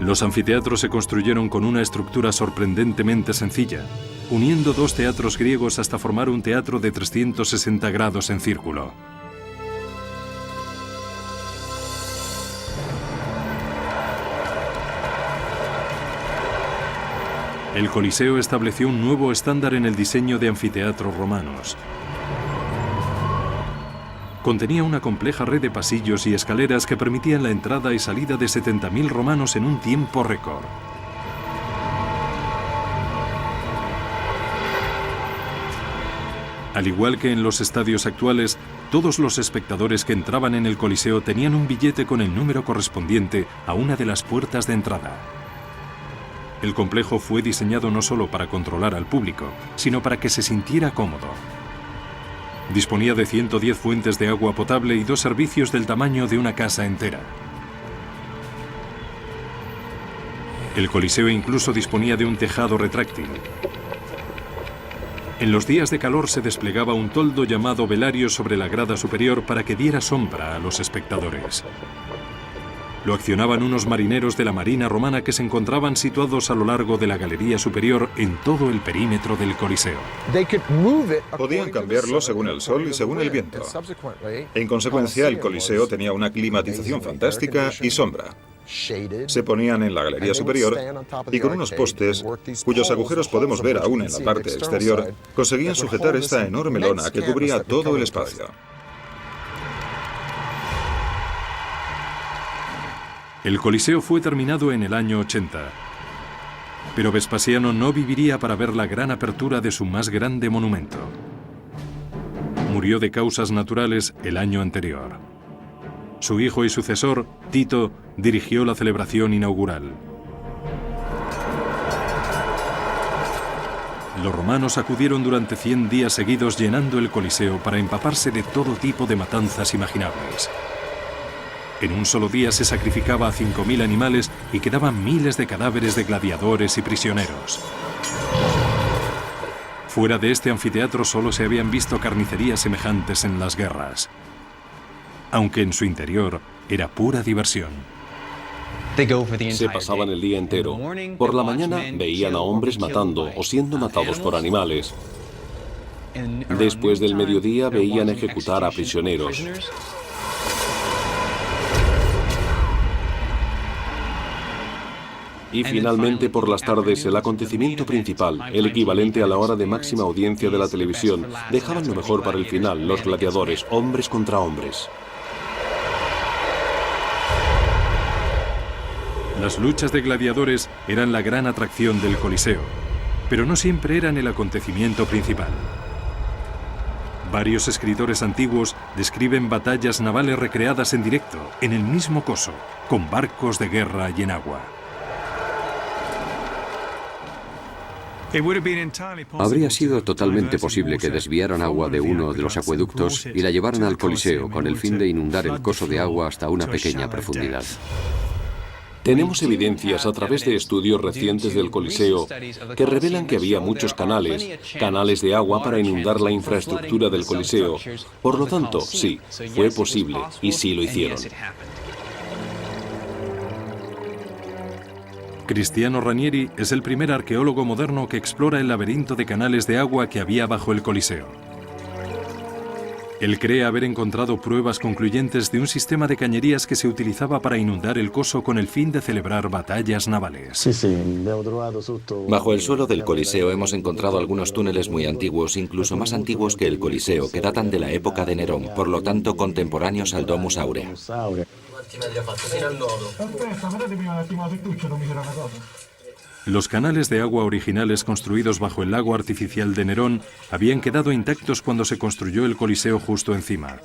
Los anfiteatros se construyeron con una estructura sorprendentemente sencilla, uniendo dos teatros griegos hasta formar un teatro de 360 grados en círculo. El Coliseo estableció un nuevo estándar en el diseño de anfiteatros romanos. Contenía una compleja red de pasillos y escaleras que permitían la entrada y salida de 70.000 romanos en un tiempo récord. Al igual que en los estadios actuales, todos los espectadores que entraban en el Coliseo tenían un billete con el número correspondiente a una de las puertas de entrada. El complejo fue diseñado no solo para controlar al público, sino para que se sintiera cómodo. Disponía de 110 fuentes de agua potable y 2 servicios del tamaño de una casa entera. El Coliseo incluso disponía de un tejado retráctil. En los días de calor se desplegaba un toldo llamado velario sobre la grada superior para que diera sombra a los espectadores. Lo accionaban unos marineros de la Marina romana que se encontraban situados a lo largo de la galería superior en todo el perímetro del Coliseo. Podían cambiarlo según el sol y según el viento. En consecuencia, el Coliseo tenía una climatización fantástica y sombra. Se ponían en la galería superior y con unos postes, cuyos agujeros podemos ver aún en la parte exterior, conseguían sujetar esta enorme lona que cubría todo el espacio. El Coliseo fue terminado en el año 80, pero Vespasiano no viviría para ver la gran apertura de su más grande monumento. Murió de causas naturales el año anterior. Su hijo y sucesor, Tito, dirigió la celebración inaugural. Los romanos acudieron durante 100 días seguidos llenando el Coliseo para empaparse de todo tipo de matanzas imaginables. En un solo día se sacrificaba a 5.000 animales y quedaban miles de cadáveres de gladiadores y prisioneros. Fuera de este anfiteatro solo se habían visto carnicerías semejantes en las guerras, aunque en su interior era pura diversión. Se pasaban el día entero. Por la mañana veían a hombres matando o siendo matados por animales. Después del mediodía veían ejecutar a prisioneros. Y finalmente por las tardes el acontecimiento principal, el equivalente a la hora de máxima audiencia de la televisión, dejaban lo mejor para el final, los gladiadores, hombres contra hombres. Las luchas de gladiadores eran la gran atracción del Coliseo, pero no siempre eran el acontecimiento principal. Varios escritores antiguos describen batallas navales recreadas en directo, en el mismo coso, con barcos de guerra y en agua. Habría sido totalmente posible que desviaran agua de uno de los acueductos y la llevaran al Coliseo con el fin de inundar el coso de agua hasta una pequeña profundidad. Tenemos evidencias a través de estudios recientes del Coliseo que revelan que había muchos canales de agua para inundar la infraestructura del Coliseo. Por lo tanto, sí, fue posible y sí lo hicieron. Cristiano Ranieri es el primer arqueólogo moderno que explora el laberinto de canales de agua que había bajo el Coliseo. Él cree haber encontrado pruebas concluyentes de un sistema de cañerías que se utilizaba para inundar el coso con el fin de celebrar batallas navales. Bajo el suelo del Coliseo hemos encontrado algunos túneles muy antiguos, incluso más antiguos que el Coliseo, que datan de la época de Nerón, por lo tanto contemporáneos al Domus Aurea. Los canales de agua originales construidos bajo el lago artificial de Nerón habían quedado intactos cuando se construyó el Coliseo justo encima.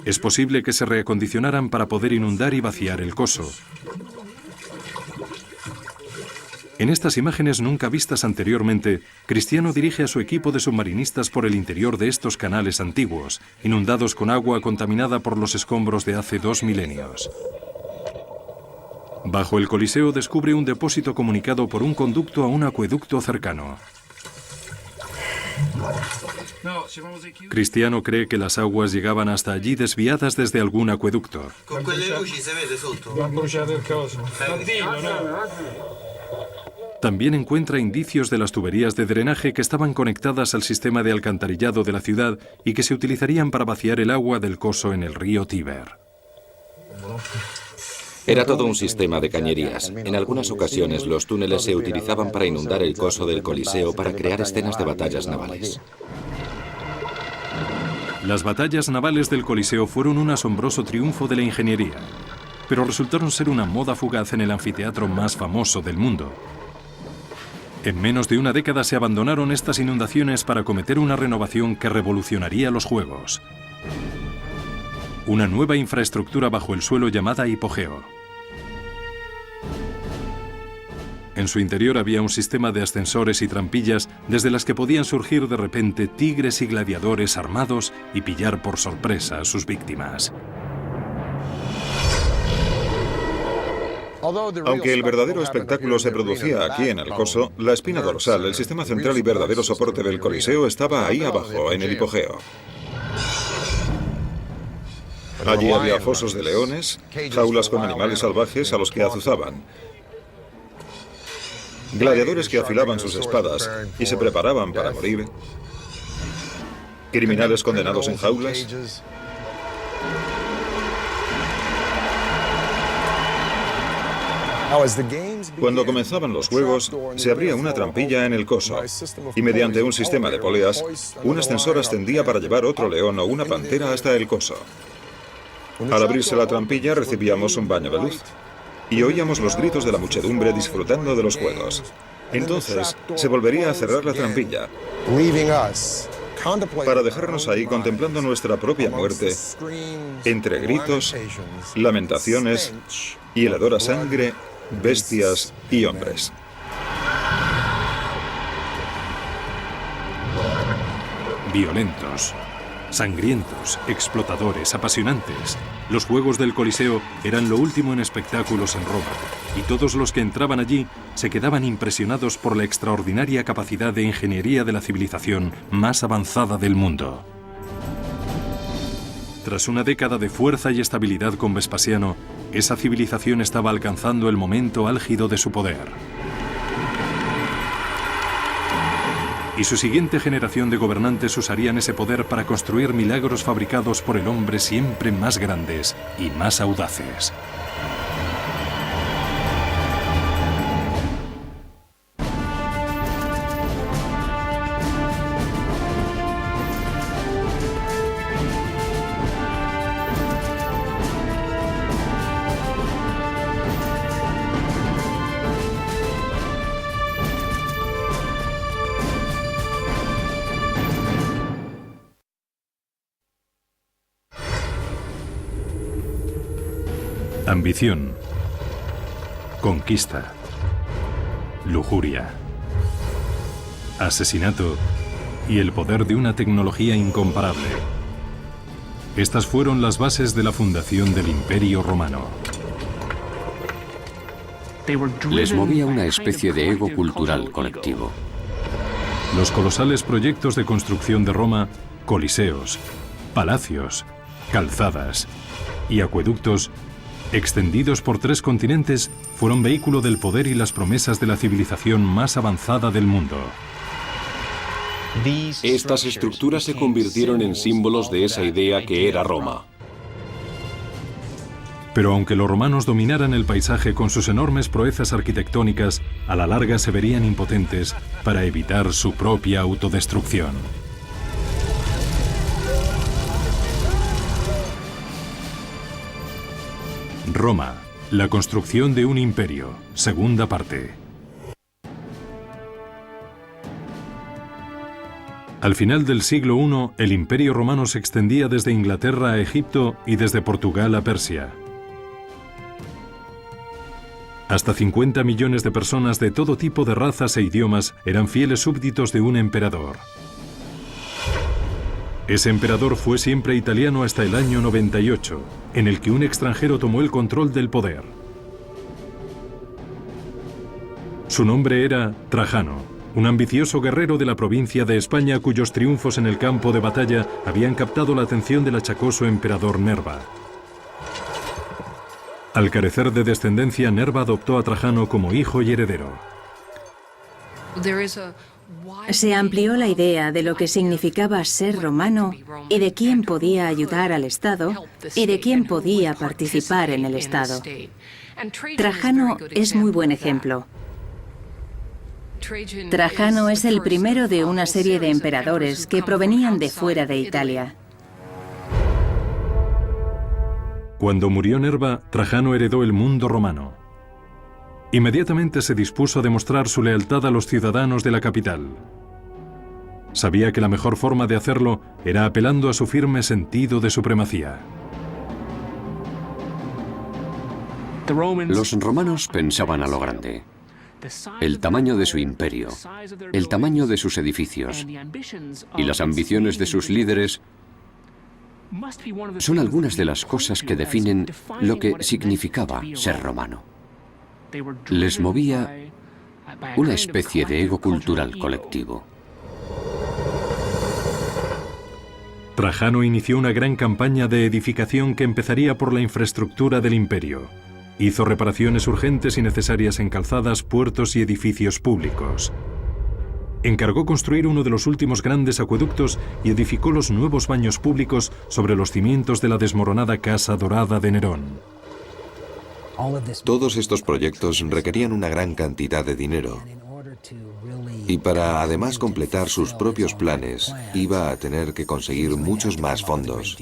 Es posible que se reacondicionaran para poder inundar y vaciar el coso. En estas imágenes nunca vistas anteriormente, Cristiano dirige a su equipo de submarinistas por el interior de estos canales antiguos, inundados con agua contaminada por los escombros de hace 2 milenios. Bajo el Coliseo descubre un depósito comunicado por un conducto a un acueducto cercano. Cristiano cree que las aguas llegaban hasta allí desviadas desde algún acueducto. También encuentra indicios de las tuberías de drenaje que estaban conectadas al sistema de alcantarillado de la ciudad y que se utilizarían para vaciar el agua del coso en el río Tíber. Era todo un sistema de cañerías. En algunas ocasiones los túneles se utilizaban para inundar el coso del Coliseo para crear escenas de batallas navales. Las batallas navales del Coliseo fueron un asombroso triunfo de la ingeniería, pero resultaron ser una moda fugaz en el anfiteatro más famoso del mundo. En menos de una década se abandonaron estas inundaciones para acometer una renovación que revolucionaría los Juegos. Una nueva infraestructura bajo el suelo llamada hipogeo. En su interior había un sistema de ascensores y trampillas desde las que podían surgir de repente tigres y gladiadores armados y pillar por sorpresa a sus víctimas. Aunque el verdadero espectáculo se producía aquí en el coso, la espina dorsal, el sistema central y verdadero soporte del Coliseo estaba ahí abajo, en el hipogeo. Allí había fosos de leones, jaulas con animales salvajes a los que azuzaban, gladiadores que afilaban sus espadas y se preparaban para morir, criminales condenados en jaulas. Cuando comenzaban los juegos, se abría una trampilla en el coso y mediante un sistema de poleas, un ascensor ascendía para llevar otro león o una pantera hasta el coso. Al abrirse la trampilla recibíamos un baño de luz y oíamos los gritos de la muchedumbre disfrutando de los juegos. Entonces se volvería a cerrar la trampilla para dejarnos ahí contemplando nuestra propia muerte entre gritos, lamentaciones y el olor a sangre, bestias y hombres. Violentos, sangrientos, explotadores, apasionantes. Los Juegos del Coliseo eran lo último en espectáculos en Roma, y todos los que entraban allí se quedaban impresionados por la extraordinaria capacidad de ingeniería de la civilización más avanzada del mundo. Tras una década de fuerza y estabilidad con Vespasiano, esa civilización estaba alcanzando el momento álgido de su poder. Y su siguiente generación de gobernantes usarían ese poder para construir milagros fabricados por el hombre siempre más grandes y más audaces. Ambición, conquista, lujuria, asesinato y el poder de una tecnología incomparable. Estas fueron las bases de la fundación del Imperio Romano. Les movía una especie de ego cultural colectivo. Los colosales proyectos de construcción de Roma, coliseos, palacios, calzadas y acueductos extendidos por 3 continentes, fueron vehículo del poder y las promesas de la civilización más avanzada del mundo. Estas estructuras se convirtieron en símbolos de esa idea que era Roma. Pero aunque los romanos dominaran el paisaje con sus enormes proezas arquitectónicas, a la larga se verían impotentes para evitar su propia autodestrucción. Roma, la construcción de un imperio, segunda parte. Al final del siglo I, el Imperio Romano se extendía desde Inglaterra a Egipto y desde Portugal a Persia. Hasta 50 millones de personas de todo tipo de razas e idiomas eran fieles súbditos de un emperador. Ese emperador fue siempre italiano hasta el año 98, en el que un extranjero tomó el control del poder. Su nombre era Trajano, un ambicioso guerrero de la provincia de España cuyos triunfos en el campo de batalla habían captado la atención del achacoso emperador Nerva. Al carecer de descendencia, Nerva adoptó a Trajano como hijo y heredero. Se amplió la idea de lo que significaba ser romano y de quién podía ayudar al Estado y de quién podía participar en el Estado. Trajano es muy buen ejemplo. Trajano es el primero de una serie de emperadores que provenían de fuera de Italia. Cuando murió Nerva, Trajano heredó el mundo romano. Inmediatamente se dispuso a demostrar su lealtad a los ciudadanos de la capital. Sabía que la mejor forma de hacerlo era apelando a su firme sentido de supremacía. Los romanos pensaban a lo grande. El tamaño de su imperio, el tamaño de sus edificios y las ambiciones de sus líderes son algunas de las cosas que definen lo que significaba ser romano. Les movía una especie de ego cultural colectivo. Trajano inició una gran campaña de edificación que empezaría por la infraestructura del imperio. Hizo reparaciones urgentes y necesarias en calzadas, puertos y edificios públicos. Encargó construir uno de los últimos grandes acueductos y edificó los nuevos baños públicos sobre los cimientos de la desmoronada Casa Dorada de Nerón. Todos estos proyectos requerían una gran cantidad de dinero. Y para además completar sus propios planes, iba a tener que conseguir muchos más fondos.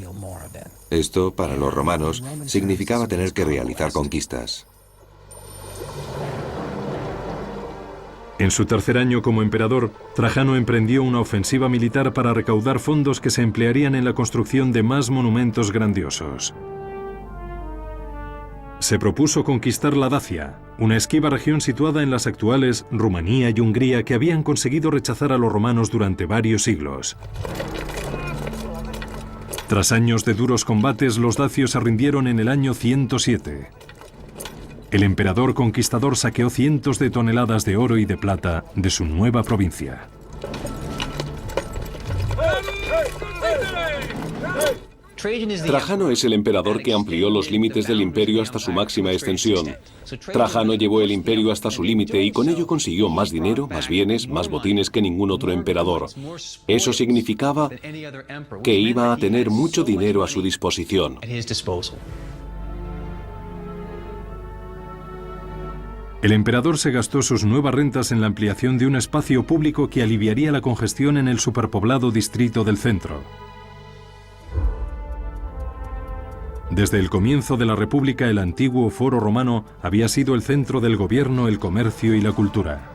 Esto, para los romanos, significaba tener que realizar conquistas. En su tercer año como emperador, Trajano emprendió una ofensiva militar para recaudar fondos que se emplearían en la construcción de más monumentos grandiosos. Se propuso conquistar la Dacia, una esquiva región situada en las actuales Rumanía y Hungría que habían conseguido rechazar a los romanos durante varios siglos. Tras años de duros combates, los dacios se rindieron en el año 107. El emperador conquistador saqueó cientos de toneladas de oro y de plata de su nueva provincia. Trajano es el emperador que amplió los límites del imperio hasta su máxima extensión. Trajano llevó el imperio hasta su límite y con ello consiguió más dinero, más bienes, más botines que ningún otro emperador. Eso significaba que iba a tener mucho dinero a su disposición. El emperador se gastó sus nuevas rentas en la ampliación de un espacio público que aliviaría la congestión en el superpoblado distrito del centro. Desde el comienzo de la República, el antiguo Foro Romano había sido el centro del gobierno, el comercio y la cultura.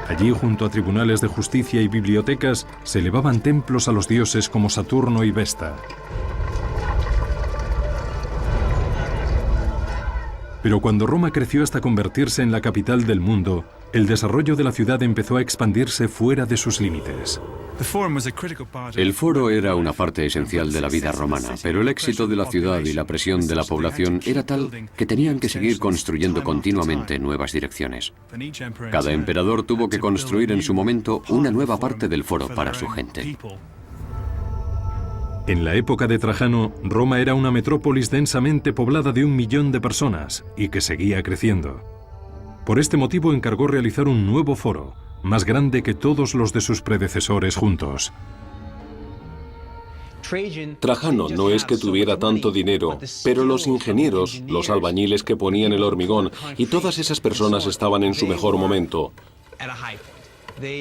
Allí, junto a tribunales de justicia y bibliotecas, se elevaban templos a los dioses como Saturno y Vesta. Pero cuando Roma creció hasta convertirse en la capital del mundo, el desarrollo de la ciudad empezó a expandirse fuera de sus límites. El foro era una parte esencial de la vida romana, pero el éxito de la ciudad y la presión de la población era tal que tenían que seguir construyendo continuamente nuevas direcciones. Cada emperador tuvo que construir en su momento una nueva parte del foro para su gente. En la época de Trajano, Roma era una metrópolis densamente poblada de 1 millón de personas y que seguía creciendo. Por este motivo encargó realizar un nuevo foro, más grande que todos los de sus predecesores juntos. Trajano no es que tuviera tanto dinero, pero los ingenieros, los albañiles que ponían el hormigón y todas esas personas estaban en su mejor momento.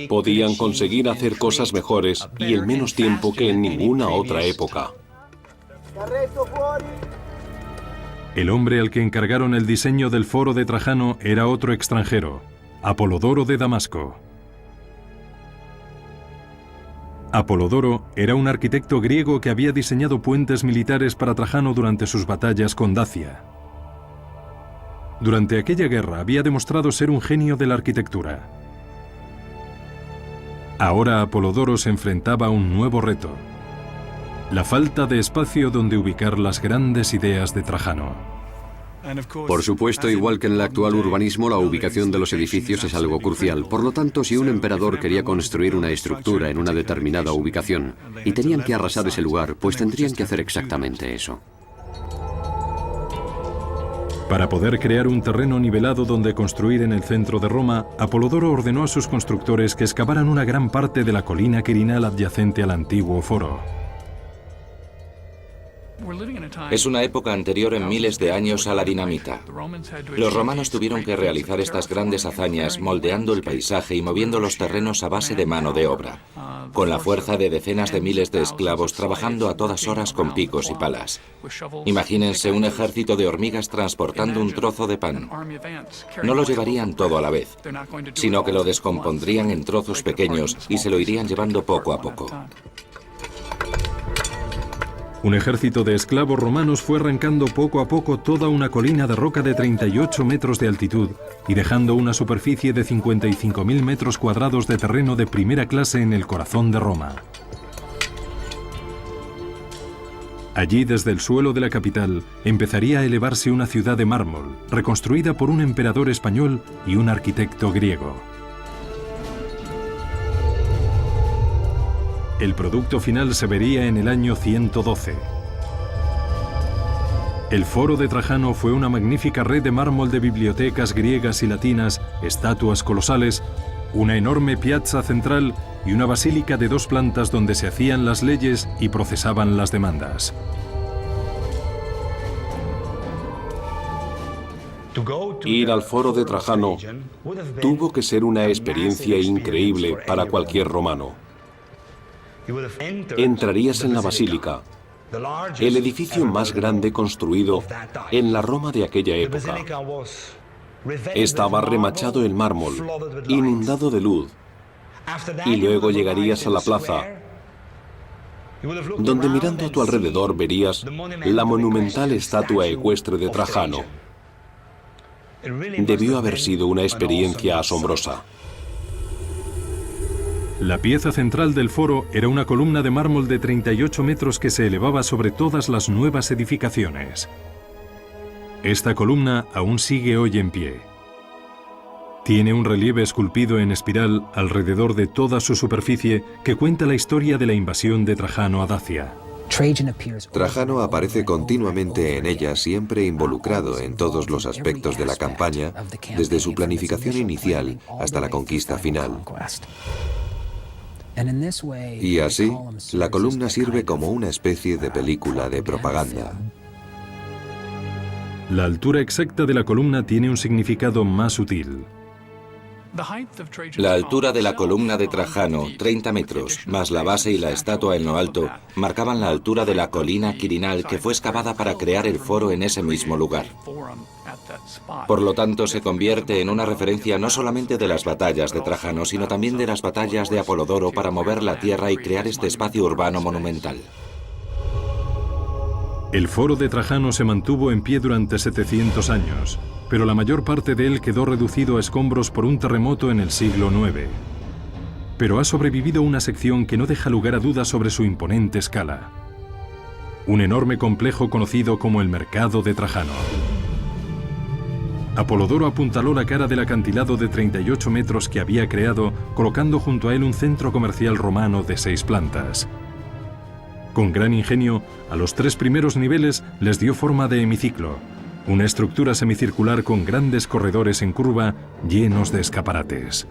Podían conseguir hacer cosas mejores y en menos tiempo que en ninguna otra época. El hombre al que encargaron el diseño del foro de Trajano era otro extranjero, Apolodoro de Damasco. Apolodoro era un arquitecto griego que había diseñado puentes militares para Trajano durante sus batallas con Dacia. Durante aquella guerra había demostrado ser un genio de la arquitectura. Ahora Apolodoro se enfrentaba a un nuevo reto: la falta de espacio donde ubicar las grandes ideas de Trajano. Por supuesto, igual que en el actual urbanismo, la ubicación de los edificios es algo crucial. Por lo tanto, si un emperador quería construir una estructura en una determinada ubicación y tenían que arrasar ese lugar, pues tendrían que hacer exactamente eso. Para poder crear un terreno nivelado donde construir en el centro de Roma, Apolodoro ordenó a sus constructores que excavaran una gran parte de la colina quirinal adyacente al antiguo foro. Es una época anterior en miles de años a la dinamita. Los romanos tuvieron que realizar estas grandes hazañas moldeando el paisaje y moviendo los terrenos a base de mano de obra, con la fuerza de decenas de miles de esclavos trabajando a todas horas con picos y palas. Imagínense un ejército de hormigas transportando un trozo de pan. No lo llevarían todo a la vez, sino que lo descompondrían en trozos pequeños y se lo irían llevando poco a poco. Un ejército de esclavos romanos fue arrancando poco a poco toda una colina de roca de 38 metros de altitud y dejando una superficie de 55.000 metros cuadrados de terreno de primera clase en el corazón de Roma. Allí, desde el suelo de la capital, empezaría a elevarse una ciudad de mármol, reconstruida por un emperador español y un arquitecto griego. El producto final se vería en el año 112. El Foro de Trajano fue una magnífica red de mármol de bibliotecas griegas y latinas, estatuas colosales, una enorme piazza central y una basílica de 2 plantas donde se hacían las leyes y procesaban las demandas. Ir al Foro de Trajano tuvo que ser una experiencia increíble para cualquier romano. Entrarías en la basílica, el edificio más grande construido en la Roma de aquella época. Estaba remachado en mármol, inundado de luz, y luego llegarías a la plaza, donde mirando a tu alrededor verías la monumental estatua ecuestre de Trajano. Debió haber sido una experiencia asombrosa. La pieza central del foro era una columna de mármol de 38 metros que se elevaba sobre todas las nuevas edificaciones. Esta columna aún sigue hoy en pie. Tiene un relieve esculpido en espiral alrededor de toda su superficie que cuenta la historia de la invasión de Trajano a Dacia. Trajano aparece continuamente en ella, siempre involucrado en todos los aspectos de la campaña, desde su planificación inicial hasta la conquista final. Y así, la columna sirve como una especie de película de propaganda. La altura exacta de la columna tiene un significado más sutil. La altura de la columna de Trajano, 30 metros, más la base y la estatua en lo alto, marcaban la altura de la colina quirinal que fue excavada para crear el foro en ese mismo lugar. Por lo tanto, se convierte en una referencia no solamente de las batallas de Trajano, sino también de las batallas de Apolodoro para mover la tierra y crear este espacio urbano monumental. El foro de Trajano se mantuvo en pie durante 700 años, pero la mayor parte de él quedó reducido a escombros por un terremoto en el siglo IX. Pero ha sobrevivido una sección que no deja lugar a dudas sobre su imponente escala. Un enorme complejo conocido como el Mercado de Trajano. Apolodoro apuntaló la cara del acantilado de 38 metros que había creado, colocando junto a él un centro comercial romano de 6 plantas. Con gran ingenio, a los 3 primeros niveles les dio forma de hemiciclo, una estructura semicircular con grandes corredores en curva llenos de escaparates.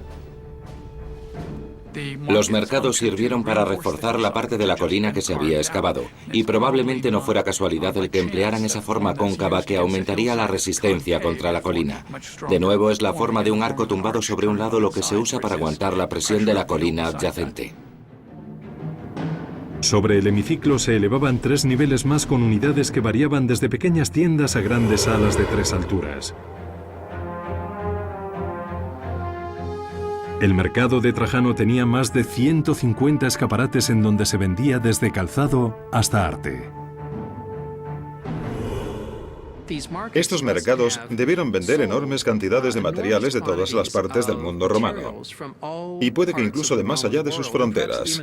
Los mercados sirvieron para reforzar la parte de la colina que se había excavado, y probablemente no fuera casualidad el que emplearan esa forma cóncava que aumentaría la resistencia contra la colina. De nuevo, es la forma de un arco tumbado sobre un lado lo que se usa para aguantar la presión de la colina adyacente. Sobre el hemiciclo se elevaban 3 niveles más con unidades que variaban desde pequeñas tiendas a grandes salas de 3 alturas. El mercado de Trajano tenía más de 150 escaparates en donde se vendía desde calzado hasta arte. Estos mercados debieron vender enormes cantidades de materiales de todas las partes del mundo romano, y puede que incluso de más allá de sus fronteras.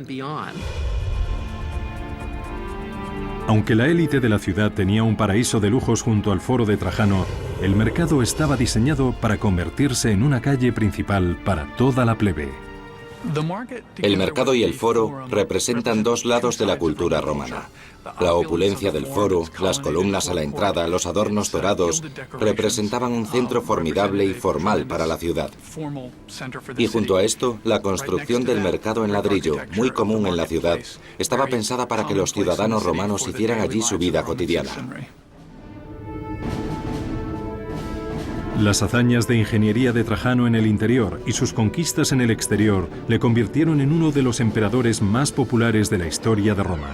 Aunque la élite de la ciudad tenía un paraíso de lujos junto al foro de Trajano, el mercado estaba diseñado para convertirse en una calle principal para toda la plebe. El mercado y el foro representan dos lados de la cultura romana. La opulencia del foro, las columnas a la entrada, los adornos dorados, representaban un centro formidable y formal para la ciudad. Y junto a esto, la construcción del mercado en ladrillo, muy común en la ciudad, estaba pensada para que los ciudadanos romanos hicieran allí su vida cotidiana. Las hazañas de ingeniería de Trajano en el interior y sus conquistas en el exterior le convirtieron en uno de los emperadores más populares de la historia de Roma.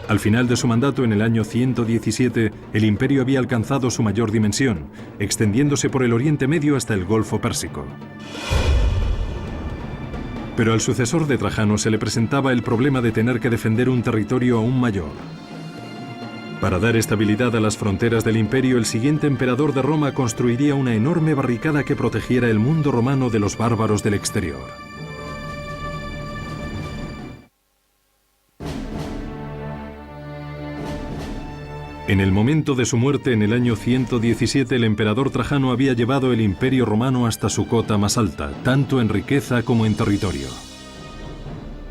Al final de su mandato, en el año 117, el imperio había alcanzado su mayor dimensión, extendiéndose por el Oriente Medio hasta el Golfo Pérsico. Pero al sucesor de Trajano se le presentaba el problema de tener que defender un territorio aún mayor. Para dar estabilidad a las fronteras del imperio, el siguiente emperador de Roma construiría una enorme barricada que protegiera el mundo romano de los bárbaros del exterior. En el momento de su muerte, en el año 117, el emperador Trajano había llevado el imperio romano hasta su cota más alta, tanto en riqueza como en territorio.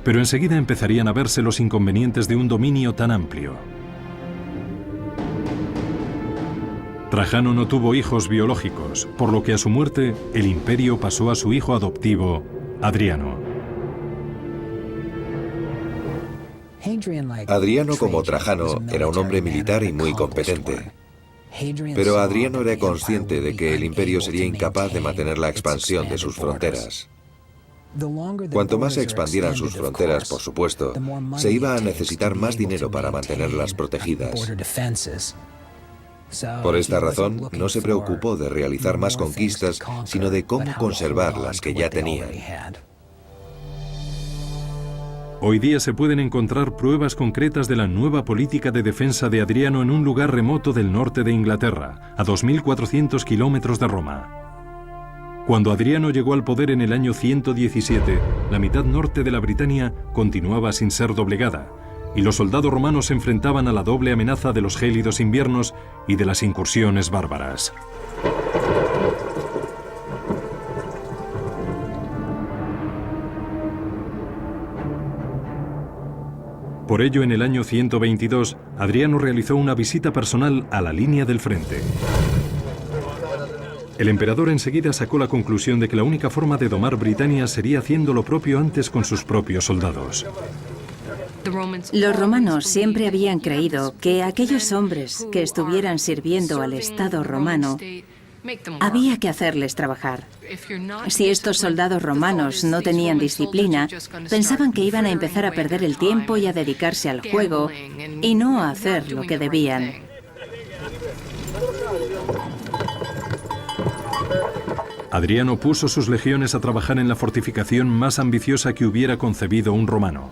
Pero enseguida empezarían a verse los inconvenientes de un dominio tan amplio. Trajano no tuvo hijos biológicos, por lo que a su muerte el imperio pasó a su hijo adoptivo, Adriano. Adriano, como Trajano, era un hombre militar y muy competente. Pero Adriano era consciente de que el imperio sería incapaz de mantener la expansión de sus fronteras. Cuanto más se expandieran sus fronteras, por supuesto, se iba a necesitar más dinero para mantenerlas protegidas. Por esta razón, no se preocupó de realizar más conquistas, sino de cómo conservar las que ya tenían. Hoy día se pueden encontrar pruebas concretas de la nueva política de defensa de Adriano en un lugar remoto del norte de Inglaterra, a 2.400 kilómetros de Roma. Cuando Adriano llegó al poder en el año 117, la mitad norte de la Britania continuaba sin ser doblegada, y los soldados romanos se enfrentaban a la doble amenaza de los gélidos inviernos y de las incursiones bárbaras. Por ello, en el año 122, Adriano realizó una visita personal a la línea del frente. El emperador enseguida sacó la conclusión de que la única forma de domar Britania sería haciendo lo propio antes con sus propios soldados. Los romanos siempre habían creído que aquellos hombres que estuvieran sirviendo al Estado romano había que hacerles trabajar. Si estos soldados romanos no tenían disciplina, pensaban que iban a empezar a perder el tiempo y a dedicarse al juego y no a hacer lo que debían. Adriano puso sus legiones a trabajar en la fortificación más ambiciosa que hubiera concebido un romano.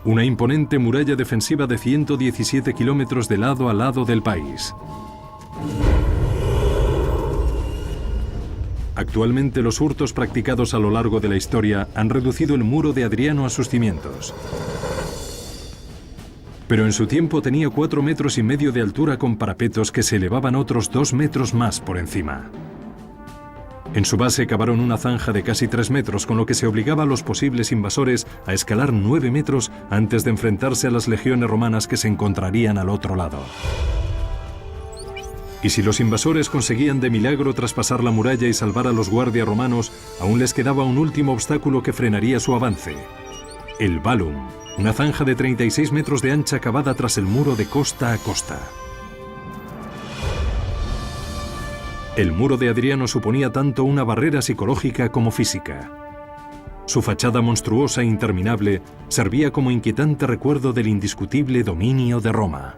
Una imponente muralla defensiva de 117 kilómetros de lado a lado del país. Actualmente los hurtos practicados a lo largo de la historia han reducido el muro de Adriano a sus cimientos. Pero en su tiempo tenía 4,5 metros de altura con parapetos que se elevaban otros 2 metros más por encima. En su base cavaron una zanja de casi 3 metros, con lo que se obligaba a los posibles invasores a escalar 9 metros antes de enfrentarse a las legiones romanas que se encontrarían al otro lado. Y si los invasores conseguían de milagro traspasar la muralla y salvar a los guardias romanos, aún les quedaba un último obstáculo que frenaría su avance: el Balum, una zanja de 36 metros de ancha cavada tras el muro de costa a costa. El muro de Adriano suponía tanto una barrera psicológica como física. Su fachada monstruosa e interminable servía como inquietante recuerdo del indiscutible dominio de Roma.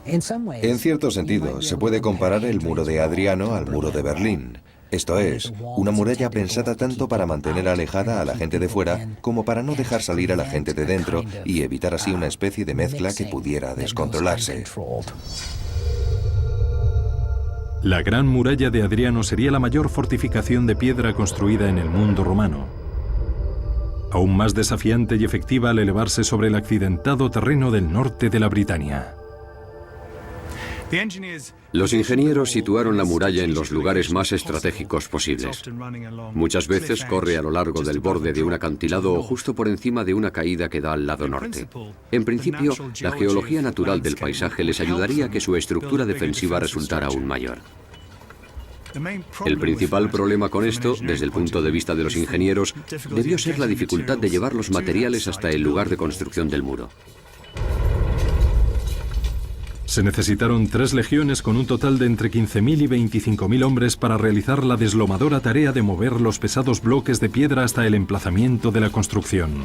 En cierto sentido, se puede comparar el muro de Adriano al muro de Berlín. Esto es, una muralla pensada tanto para mantener alejada a la gente de fuera como para no dejar salir a la gente de dentro y evitar así una especie de mezcla que pudiera descontrolarse. La Gran Muralla de Adriano sería la mayor fortificación de piedra construida en el mundo romano, aún más desafiante y efectiva al elevarse sobre el accidentado terreno del norte de la Britania. Los ingenieros situaron la muralla en los lugares más estratégicos posibles. Muchas veces corre a lo largo del borde de un acantilado o justo por encima de una caída que da al lado norte. En principio, la geología natural del paisaje les ayudaría a que su estructura defensiva resultara aún mayor. El principal problema con esto, desde el punto de vista de los ingenieros, debió ser la dificultad de llevar los materiales hasta el lugar de construcción del muro. Se necesitaron 3 legiones con un total de entre 15.000 y 25.000 hombres para realizar la deslomadora tarea de mover los pesados bloques de piedra hasta el emplazamiento de la construcción.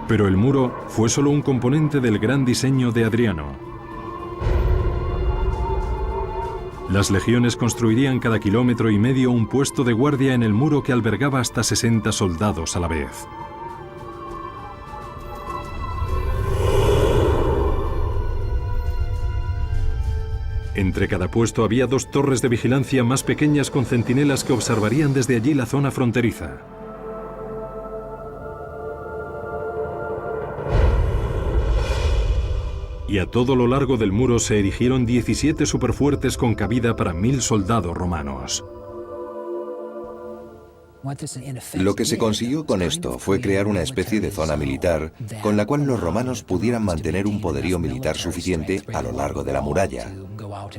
Pero el muro fue solo un componente del gran diseño de Adriano. Las legiones construirían cada 1,5 kilómetros un puesto de guardia en el muro que albergaba hasta 60 soldados a la vez. Entre cada puesto había 2 torres de vigilancia más pequeñas con centinelas que observarían desde allí la zona fronteriza. Y a todo lo largo del muro se erigieron 17 superfuertes con cabida para 1.000 soldados romanos. Lo que se consiguió con esto fue crear una especie de zona militar con la cual los romanos pudieran mantener un poderío militar suficiente a lo largo de la muralla,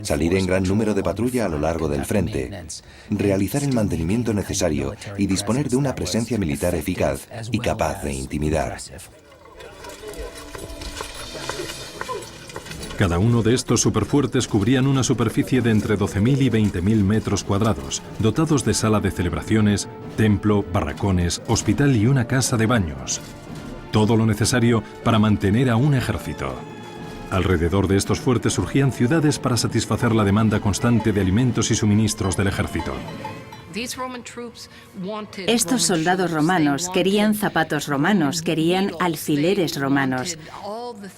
salir en gran número de patrulla a lo largo del frente, realizar el mantenimiento necesario y disponer de una presencia militar eficaz y capaz de intimidar. Cada uno de estos superfuertes cubrían una superficie de entre 12.000 y 20.000 metros cuadrados, dotados de sala de celebraciones, templo, barracones, hospital y una casa de baños. Todo lo necesario para mantener a un ejército. Alrededor de estos fuertes surgían ciudades para satisfacer la demanda constante de alimentos y suministros del ejército. Estos soldados romanos querían zapatos romanos, querían alfileres romanos,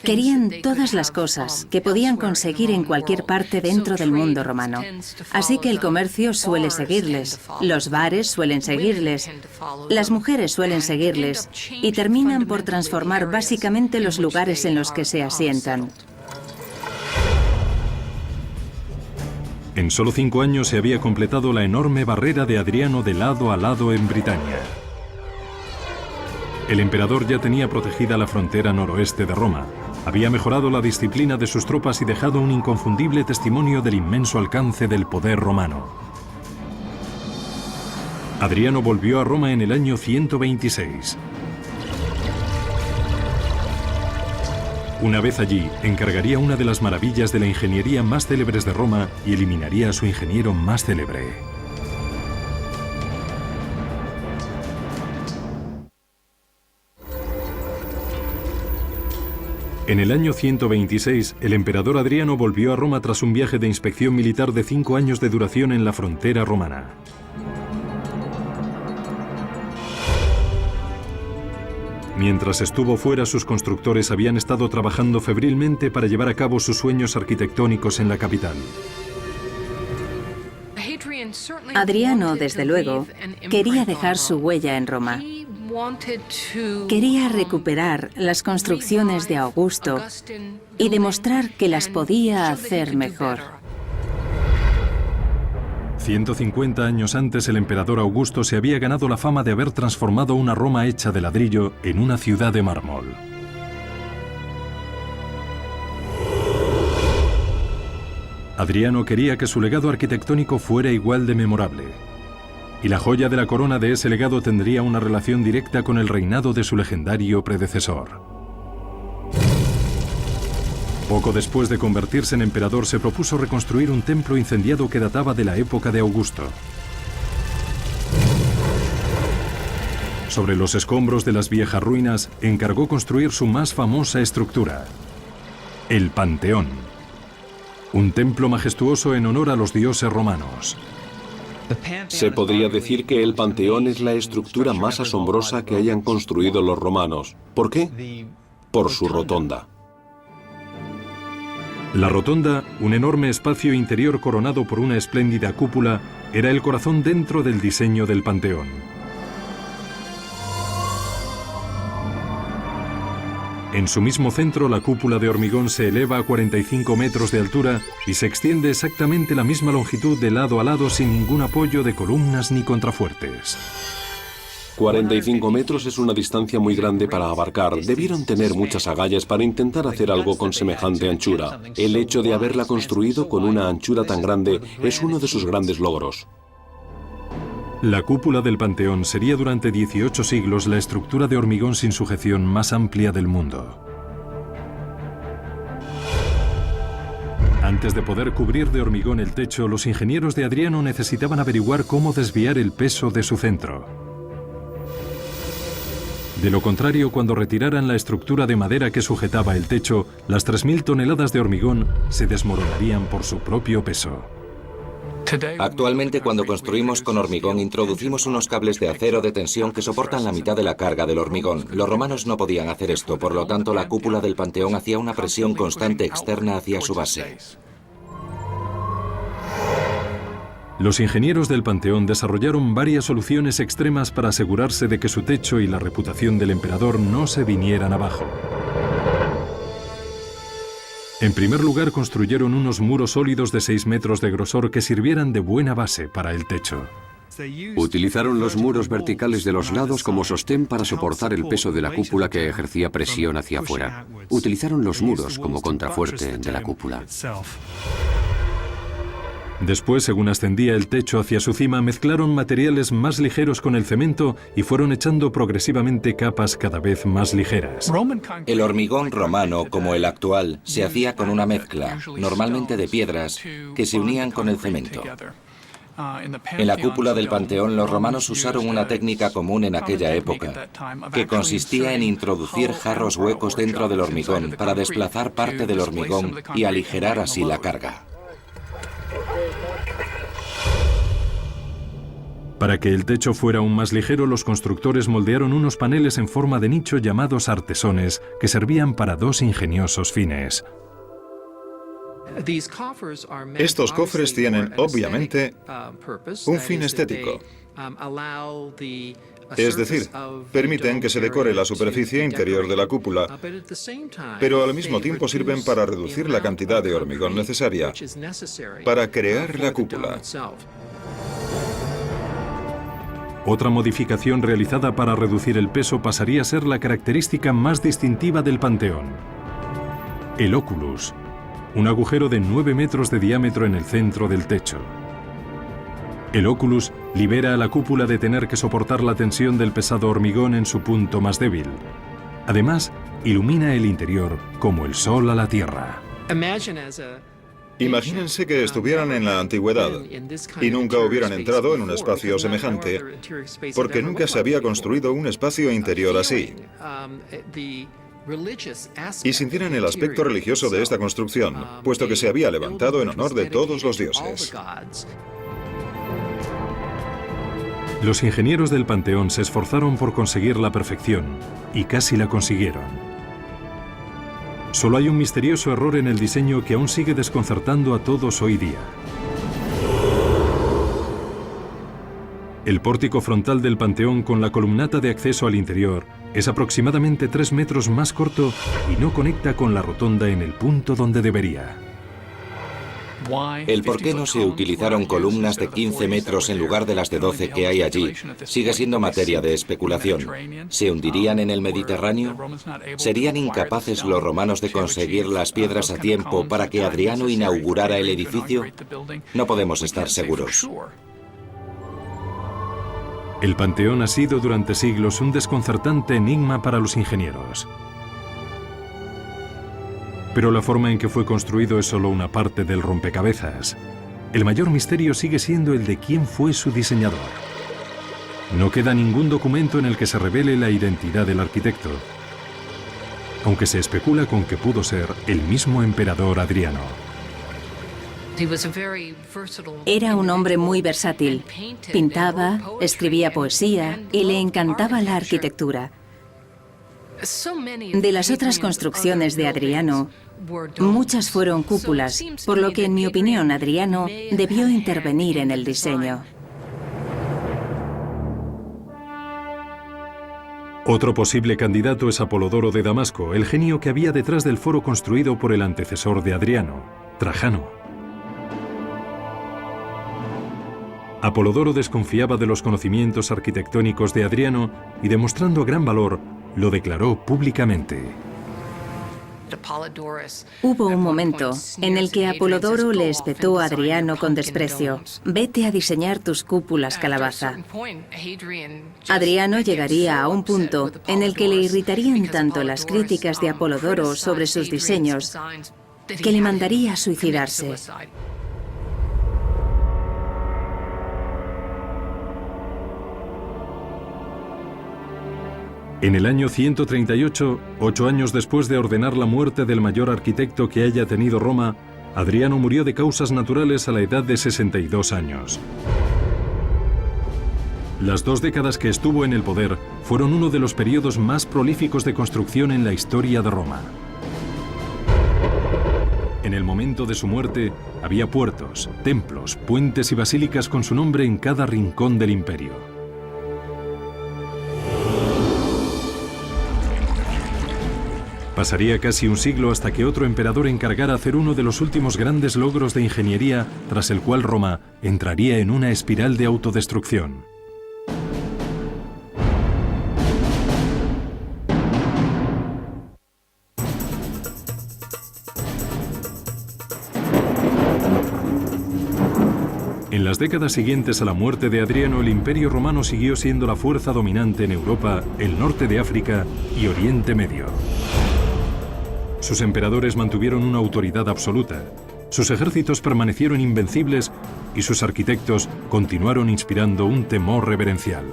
querían todas las cosas que podían conseguir en cualquier parte dentro del mundo romano. Así que el comercio suele seguirles, los bares suelen seguirles, las mujeres suelen seguirles y terminan por transformar básicamente los lugares en los que se asientan. En solo 5 años se había completado la enorme barrera de Adriano de lado a lado en Britania. El emperador ya tenía protegida la frontera noroeste de Roma, había mejorado la disciplina de sus tropas y dejado un inconfundible testimonio del inmenso alcance del poder romano. Adriano volvió a Roma en el año 126. Una vez allí, encargaría una de las maravillas de la ingeniería más célebres de Roma y eliminaría a su ingeniero más célebre. En el año 126, el emperador Adriano volvió a Roma tras un viaje de inspección militar de 5 años de duración en la frontera romana. Mientras estuvo fuera, sus constructores habían estado trabajando febrilmente para llevar a cabo sus sueños arquitectónicos en la capital. Adriano, desde luego, quería dejar su huella en Roma. Quería recuperar las construcciones de Augusto y demostrar que las podía hacer mejor. 150 años antes, el emperador Augusto se había ganado la fama de haber transformado una Roma hecha de ladrillo en una ciudad de mármol. Adriano quería que su legado arquitectónico fuera igual de memorable, y la joya de la corona de ese legado tendría una relación directa con el reinado de su legendario predecesor. Poco después de convertirse en emperador, se propuso reconstruir un templo incendiado que databa de la época de Augusto. Sobre los escombros de las viejas ruinas, encargó construir su más famosa estructura, el Panteón. Un templo majestuoso en honor a los dioses romanos. Se podría decir que el Panteón es la estructura más asombrosa que hayan construido los romanos. ¿Por qué? Por su rotonda. La rotonda, un enorme espacio interior coronado por una espléndida cúpula, era el corazón dentro del diseño del Panteón. En su mismo centro, la cúpula de hormigón se eleva a 45 metros de altura y se extiende exactamente la misma longitud de lado a lado sin ningún apoyo de columnas ni contrafuertes. 45 metros es una distancia muy grande para abarcar. Debieron tener muchas agallas para intentar hacer algo con semejante anchura. El hecho de haberla construido con una anchura tan grande es uno de sus grandes logros. La cúpula del Panteón sería durante 18 siglos la estructura de hormigón sin sujeción más amplia del mundo. Antes de poder cubrir de hormigón el techo, los ingenieros de Adriano necesitaban averiguar cómo desviar el peso de su centro. De lo contrario, cuando retiraran la estructura de madera que sujetaba el techo, las 3.000 toneladas de hormigón se desmoronarían por su propio peso. Actualmente, cuando construimos con hormigón, introducimos unos cables de acero de tensión que soportan la mitad de la carga del hormigón. Los romanos no podían hacer esto, por lo tanto, la cúpula del Panteón hacía una presión constante externa hacia su base. Los ingenieros del Panteón desarrollaron varias soluciones extremas para asegurarse de que su techo y la reputación del emperador no se vinieran abajo. En primer lugar, construyeron unos muros sólidos de 6 metros de grosor que sirvieran de buena base para el techo. Utilizaron los muros verticales de los lados como sostén para soportar el peso de la cúpula que ejercía presión hacia afuera. Utilizaron los muros como contrafuerte de la cúpula. Después, según ascendía el techo hacia su cima, mezclaron materiales más ligeros con el cemento y fueron echando progresivamente capas cada vez más ligeras. El hormigón romano, como el actual, se hacía con una mezcla, normalmente de piedras, que se unían con el cemento. En la cúpula del Panteón, los romanos usaron una técnica común en aquella época, que consistía en introducir jarros huecos dentro del hormigón para desplazar parte del hormigón y aligerar así la carga. Para que el techo fuera aún más ligero, los constructores moldearon unos paneles en forma de nicho llamados artesones, que servían para dos ingeniosos fines. Estos cofres tienen, obviamente, un fin estético. Es decir, permiten que se decore la superficie interior de la cúpula, pero al mismo tiempo sirven para reducir la cantidad de hormigón necesaria para crear la cúpula. Otra modificación realizada para reducir el peso pasaría a ser la característica más distintiva del Panteón: el oculus, un agujero de 9 metros de diámetro en el centro del techo. El oculus libera a la cúpula de tener que soportar la tensión del pesado hormigón en su punto más débil. Además, ilumina el interior como el sol a la tierra. Imagínense que estuvieran en la antigüedad y nunca hubieran entrado en un espacio semejante, porque nunca se había construido un espacio interior así. Y sintieran el aspecto religioso de esta construcción, puesto que se había levantado en honor de todos los dioses. Los ingenieros del Panteón se esforzaron por conseguir la perfección, y casi la consiguieron. Solo hay un misterioso error en el diseño que aún sigue desconcertando a todos hoy día. El pórtico frontal del Panteón, con la columnata de acceso al interior, es aproximadamente 3 metros más corto y no conecta con la rotonda en el punto donde debería. El por qué no se utilizaron columnas de 15 metros en lugar de las de 12 que hay allí sigue siendo materia de especulación. ¿Se hundirían en el Mediterráneo? ¿Serían incapaces los romanos de conseguir las piedras a tiempo para que Adriano inaugurara el edificio? No podemos estar seguros. El Panteón ha sido durante siglos un desconcertante enigma para los ingenieros. Pero la forma en que fue construido es solo una parte del rompecabezas. El mayor misterio sigue siendo el de quién fue su diseñador. No queda ningún documento en el que se revele la identidad del arquitecto, aunque se especula con que pudo ser el mismo emperador Adriano. Era un hombre muy versátil. Pintaba, escribía poesía y le encantaba la arquitectura. De las otras construcciones de Adriano, muchas fueron cúpulas, por lo que en mi opinión Adriano debió intervenir en el diseño. Otro posible candidato es Apolodoro de Damasco, el genio que había detrás del foro construido por el antecesor de Adriano, Trajano. Apolodoro desconfiaba de los conocimientos arquitectónicos de Adriano y, demostrando gran valor, lo declaró públicamente. Hubo un momento en el que Apolodoro le espetó a Adriano con desprecio: «Vete a diseñar tus cúpulas, calabaza». Adriano llegaría a un punto en el que le irritarían tanto las críticas de Apolodoro sobre sus diseños que le mandaría a suicidarse. En el año 138, 8 años después de ordenar la muerte del mayor arquitecto que haya tenido Roma, Adriano murió de causas naturales a la edad de 62 años. Las 2 décadas que estuvo en el poder fueron uno de los periodos más prolíficos de construcción en la historia de Roma. En el momento de su muerte, había puertos, templos, puentes y basílicas con su nombre en cada rincón del imperio. Pasaría casi un siglo hasta que otro emperador encargara hacer uno de los últimos grandes logros de ingeniería, tras el cual Roma entraría en una espiral de autodestrucción. En las décadas siguientes a la muerte de Adriano, el Imperio Romano siguió siendo la fuerza dominante en Europa, el norte de África y Oriente Medio. Sus emperadores mantuvieron una autoridad absoluta, sus ejércitos permanecieron invencibles y sus arquitectos continuaron inspirando un temor reverencial.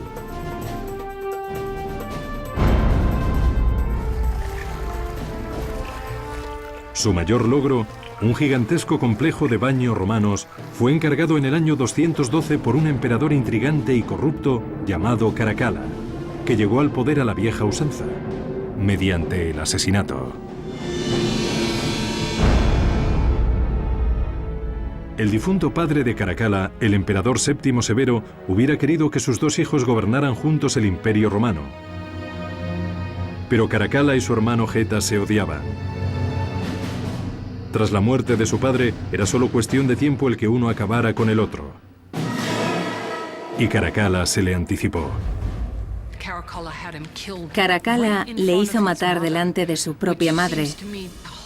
Su mayor logro, un gigantesco complejo de baños romanos, fue encargado en el año 212 por un emperador intrigante y corrupto llamado Caracalla, que llegó al poder a la vieja usanza, mediante el asesinato. El difunto padre de Caracalla, el emperador Séptimo Severo, hubiera querido que sus 2 hijos gobernaran juntos el Imperio Romano. Pero Caracalla y su hermano Geta se odiaban. Tras la muerte de su padre, era solo cuestión de tiempo el que uno acabara con el otro. Y Caracalla se le anticipó. Caracalla le hizo matar delante de su propia madre,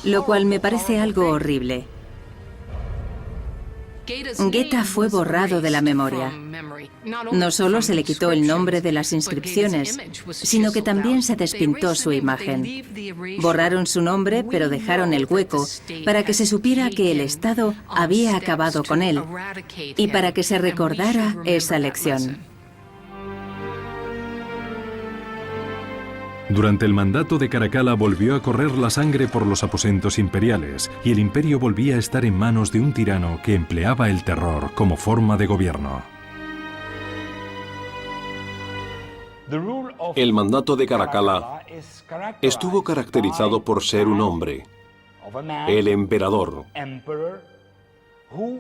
lo cual me parece algo horrible. Geta fue borrado de la memoria. No solo se le quitó el nombre de las inscripciones, sino que también se despintó su imagen. Borraron su nombre, pero dejaron el hueco para que se supiera que el Estado había acabado con él y para que se recordara esa lección. Durante el mandato de Caracalla volvió a correr la sangre por los aposentos imperiales y el imperio volvía a estar en manos de un tirano que empleaba el terror como forma de gobierno. El mandato de Caracalla estuvo caracterizado por ser un hombre, el emperador,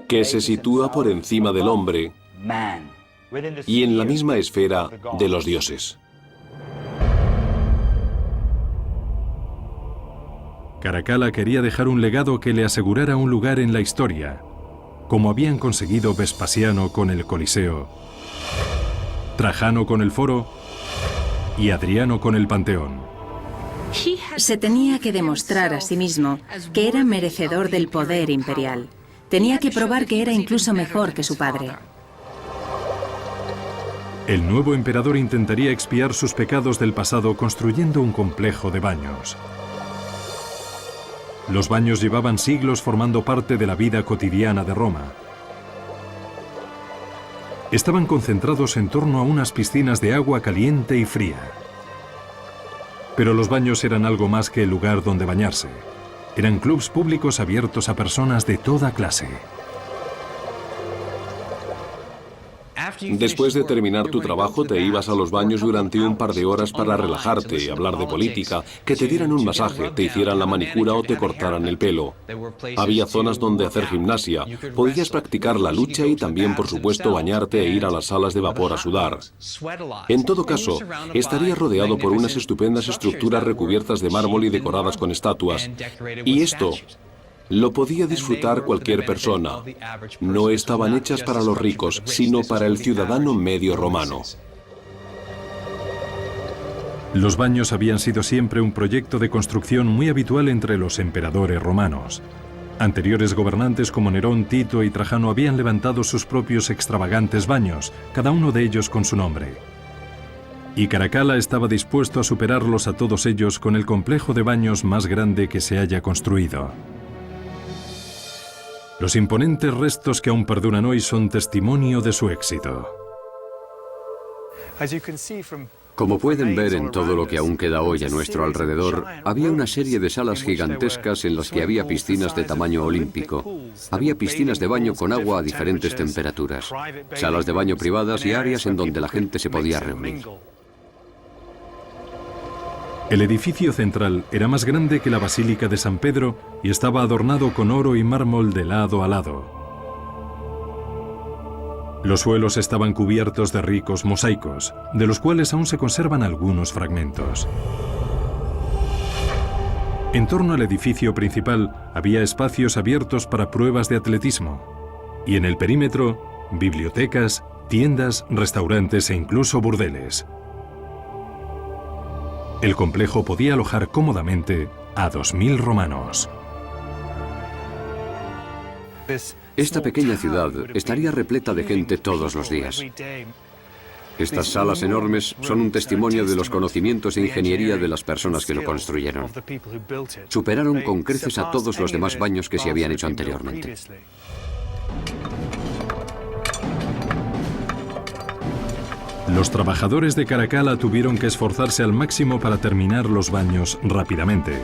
que se sitúa por encima del hombre y en la misma esfera de los dioses. Caracalla quería dejar un legado que le asegurara un lugar en la historia, como habían conseguido Vespasiano con el Coliseo, Trajano con el Foro y Adriano con el Panteón. Se tenía que demostrar a sí mismo que era merecedor del poder imperial. Tenía que probar que era incluso mejor que su padre. El nuevo emperador intentaría expiar sus pecados del pasado construyendo un complejo de baños. Los baños llevaban siglos formando parte de la vida cotidiana de Roma. Estaban concentrados en torno a unas piscinas de agua caliente y fría. Pero los baños eran algo más que el lugar donde bañarse. Eran clubs públicos abiertos a personas de toda clase. Después de terminar tu trabajo, te ibas a los baños durante un par de horas para relajarte, hablar de política, que te dieran un masaje, te hicieran la manicura o te cortaran el pelo. Había zonas donde hacer gimnasia, podías practicar la lucha y también, por supuesto, bañarte e ir a las salas de vapor a sudar. En todo caso, estarías rodeado por unas estupendas estructuras recubiertas de mármol y decoradas con estatuas. Y esto lo podía disfrutar cualquier persona. No estaban hechas para los ricos, sino para el ciudadano medio romano. Los baños habían sido siempre un proyecto de construcción muy habitual entre los emperadores romanos. Anteriores gobernantes como Nerón, Tito y Trajano habían levantado sus propios extravagantes baños, cada uno de ellos con su nombre. Y Caracalla estaba dispuesto a superarlos a todos ellos con el complejo de baños más grande que se haya construido. Los imponentes restos que aún perduran hoy son testimonio de su éxito. Como pueden ver en todo lo que aún queda hoy a nuestro alrededor, había una serie de salas gigantescas en las que había piscinas de tamaño olímpico. Había piscinas de baño con agua a diferentes temperaturas, salas de baño privadas y áreas en donde la gente se podía reunir. El edificio central era más grande que la Basílica de San Pedro y estaba adornado con oro y mármol de lado a lado. Los suelos estaban cubiertos de ricos mosaicos, de los cuales aún se conservan algunos fragmentos. En torno al edificio principal había espacios abiertos para pruebas de atletismo, y en el perímetro, bibliotecas, tiendas, restaurantes e incluso burdeles. El complejo podía alojar cómodamente a 2000 romanos. Esta pequeña ciudad estaría repleta de gente todos los días. Estas salas enormes son un testimonio de los conocimientos e ingeniería de las personas que lo construyeron. Superaron con creces a todos los demás baños que se habían hecho anteriormente. Los trabajadores de Caracalla tuvieron que esforzarse al máximo para terminar los baños rápidamente.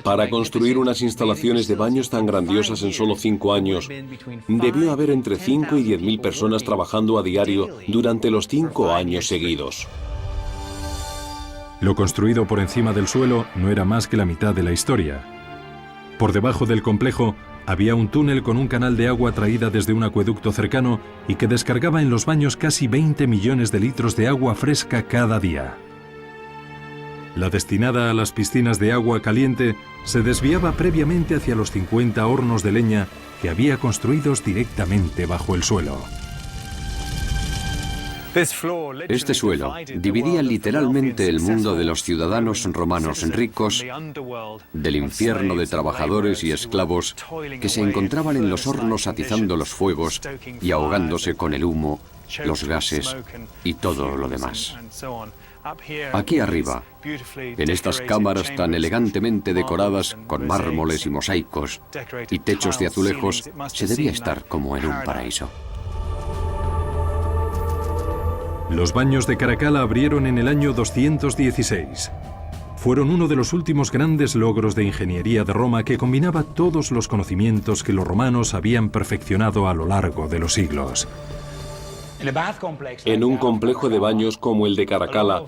Para construir unas instalaciones de baños tan grandiosas en solo 5 años, debió haber entre 5 y 10.000 personas trabajando a diario durante los 5 años seguidos. Lo construido por encima del suelo no era más que la mitad de la historia. Por debajo del complejo había un túnel con un canal de agua traída desde un acueducto cercano y que descargaba en los baños casi 20 millones de litros de agua fresca cada día. La destinada a las piscinas de agua caliente se desviaba previamente hacia los 50 hornos de leña que había construidos directamente bajo el suelo. Este suelo dividía literalmente el mundo de los ciudadanos romanos ricos del infierno de trabajadores y esclavos que se encontraban en los hornos atizando los fuegos y ahogándose con el humo, los gases y todo lo demás. Aquí arriba, en estas cámaras tan elegantemente decoradas con mármoles y mosaicos y techos de azulejos, se debía estar como en un paraíso. Los baños de Caracalla abrieron en el año 216. Fueron uno de los últimos grandes logros de ingeniería de Roma que combinaba todos los conocimientos que los romanos habían perfeccionado a lo largo de los siglos. En un complejo de baños como el de Caracalla,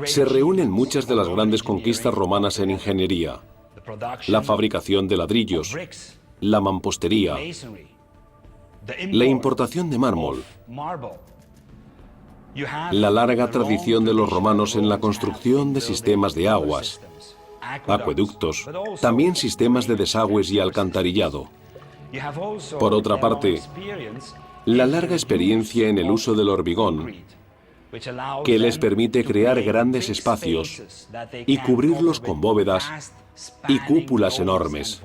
se reúnen muchas de las grandes conquistas romanas en ingeniería: la fabricación de ladrillos, la mampostería, la importación de mármol, la larga tradición de los romanos en la construcción de sistemas de aguas, acueductos, también sistemas de desagües y alcantarillado. Por otra parte, la larga experiencia en el uso del hormigón, que les permite crear grandes espacios y cubrirlos con bóvedas y cúpulas enormes.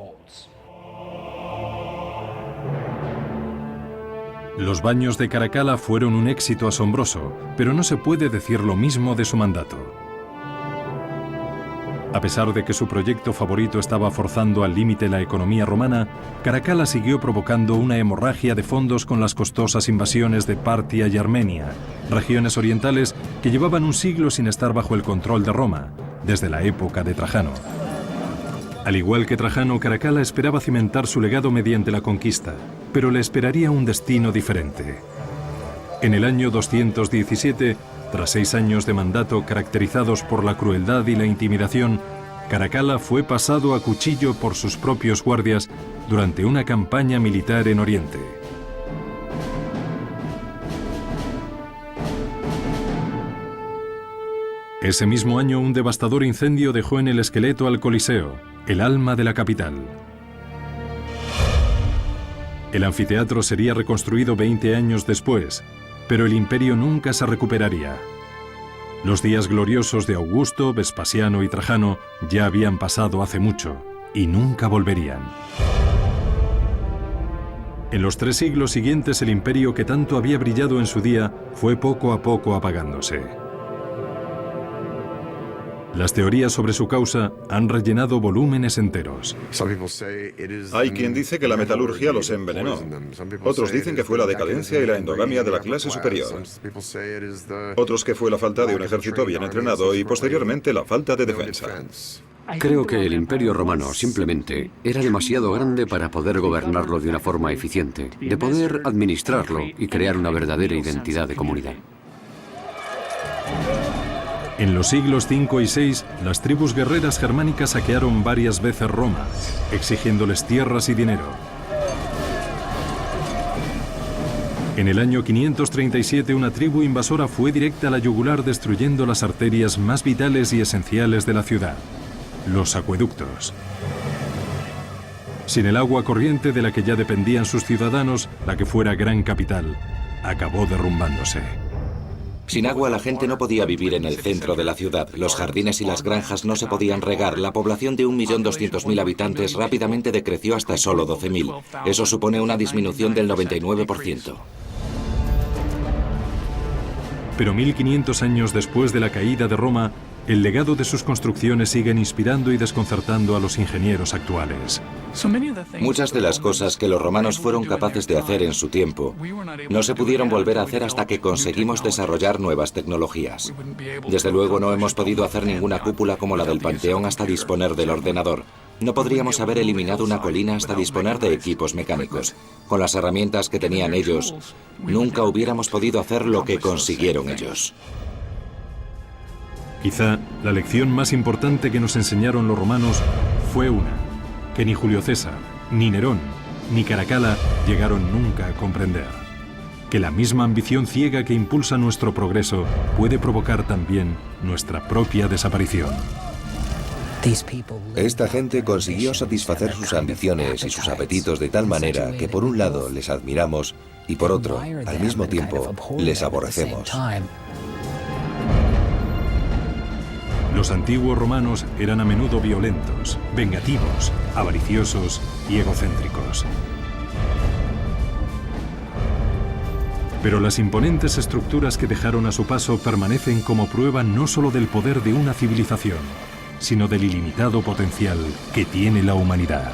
Los baños de Caracalla fueron un éxito asombroso, pero no se puede decir lo mismo de su mandato. A pesar de que su proyecto favorito estaba forzando al límite la economía romana, Caracalla siguió provocando una hemorragia de fondos con las costosas invasiones de Partia y Armenia, regiones orientales que llevaban un siglo sin estar bajo el control de Roma, desde la época de Trajano. Al igual que Trajano, Caracalla esperaba cimentar su legado mediante la conquista, pero le esperaría un destino diferente. En el año 217, tras 6 años de mandato caracterizados por la crueldad y la intimidación, Caracalla fue pasado a cuchillo por sus propios guardias durante una campaña militar en Oriente. Ese mismo año, un devastador incendio dejó en el esqueleto al Coliseo, el alma de la capital. El anfiteatro sería reconstruido 20 años después, pero el imperio nunca se recuperaría. Los días gloriosos de Augusto, Vespasiano y Trajano ya habían pasado hace mucho y nunca volverían. En los 3 siglos siguientes, el imperio que tanto había brillado en su día fue poco a poco apagándose. Las teorías sobre su causa han rellenado volúmenes enteros. Hay quien dice que la metalurgia los envenenó. Otros dicen que fue la decadencia y la endogamia de la clase superior. Otros que fue la falta de un ejército bien entrenado y posteriormente la falta de defensa. Creo que el Imperio Romano simplemente era demasiado grande para poder gobernarlo de una forma eficiente, de poder administrarlo y crear una verdadera identidad de comunidad. En los siglos V y VI, las tribus guerreras germánicas saquearon varias veces Roma, exigiéndoles tierras y dinero. En el año 537, una tribu invasora fue directa a la yugular, destruyendo las arterias más vitales y esenciales de la ciudad, los acueductos. Sin el agua corriente de la que ya dependían sus ciudadanos, la que fuera gran capital acabó derrumbándose. Sin agua la gente no podía vivir en el centro de la ciudad, los jardines y las granjas no se podían regar, la población de 1.200.000 habitantes rápidamente decreció hasta solo 12.000. Eso supone una disminución del 99%. Pero 1500 años después de la caída de Roma, el legado de sus construcciones siguen inspirando y desconcertando a los ingenieros actuales. Muchas de las cosas que los romanos fueron capaces de hacer en su tiempo no se pudieron volver a hacer hasta que conseguimos desarrollar nuevas tecnologías. Desde luego no hemos podido hacer ninguna cúpula como la del Panteón hasta disponer del ordenador. No podríamos haber eliminado una colina hasta disponer de equipos mecánicos. Con las herramientas que tenían ellos, nunca hubiéramos podido hacer lo que consiguieron ellos. Quizá la lección más importante que nos enseñaron los romanos fue una, que ni Julio César, ni Nerón, ni Caracalla llegaron nunca a comprender. Que la misma ambición ciega que impulsa nuestro progreso puede provocar también nuestra propia desaparición. Esta gente consiguió satisfacer sus ambiciones y sus apetitos de tal manera que por un lado les admiramos y por otro, al mismo tiempo, les aborrecemos. Los antiguos romanos eran a menudo violentos, vengativos, avariciosos y egocéntricos. Pero las imponentes estructuras que dejaron a su paso permanecen como prueba no solo del poder de una civilización, sino del ilimitado potencial que tiene la humanidad.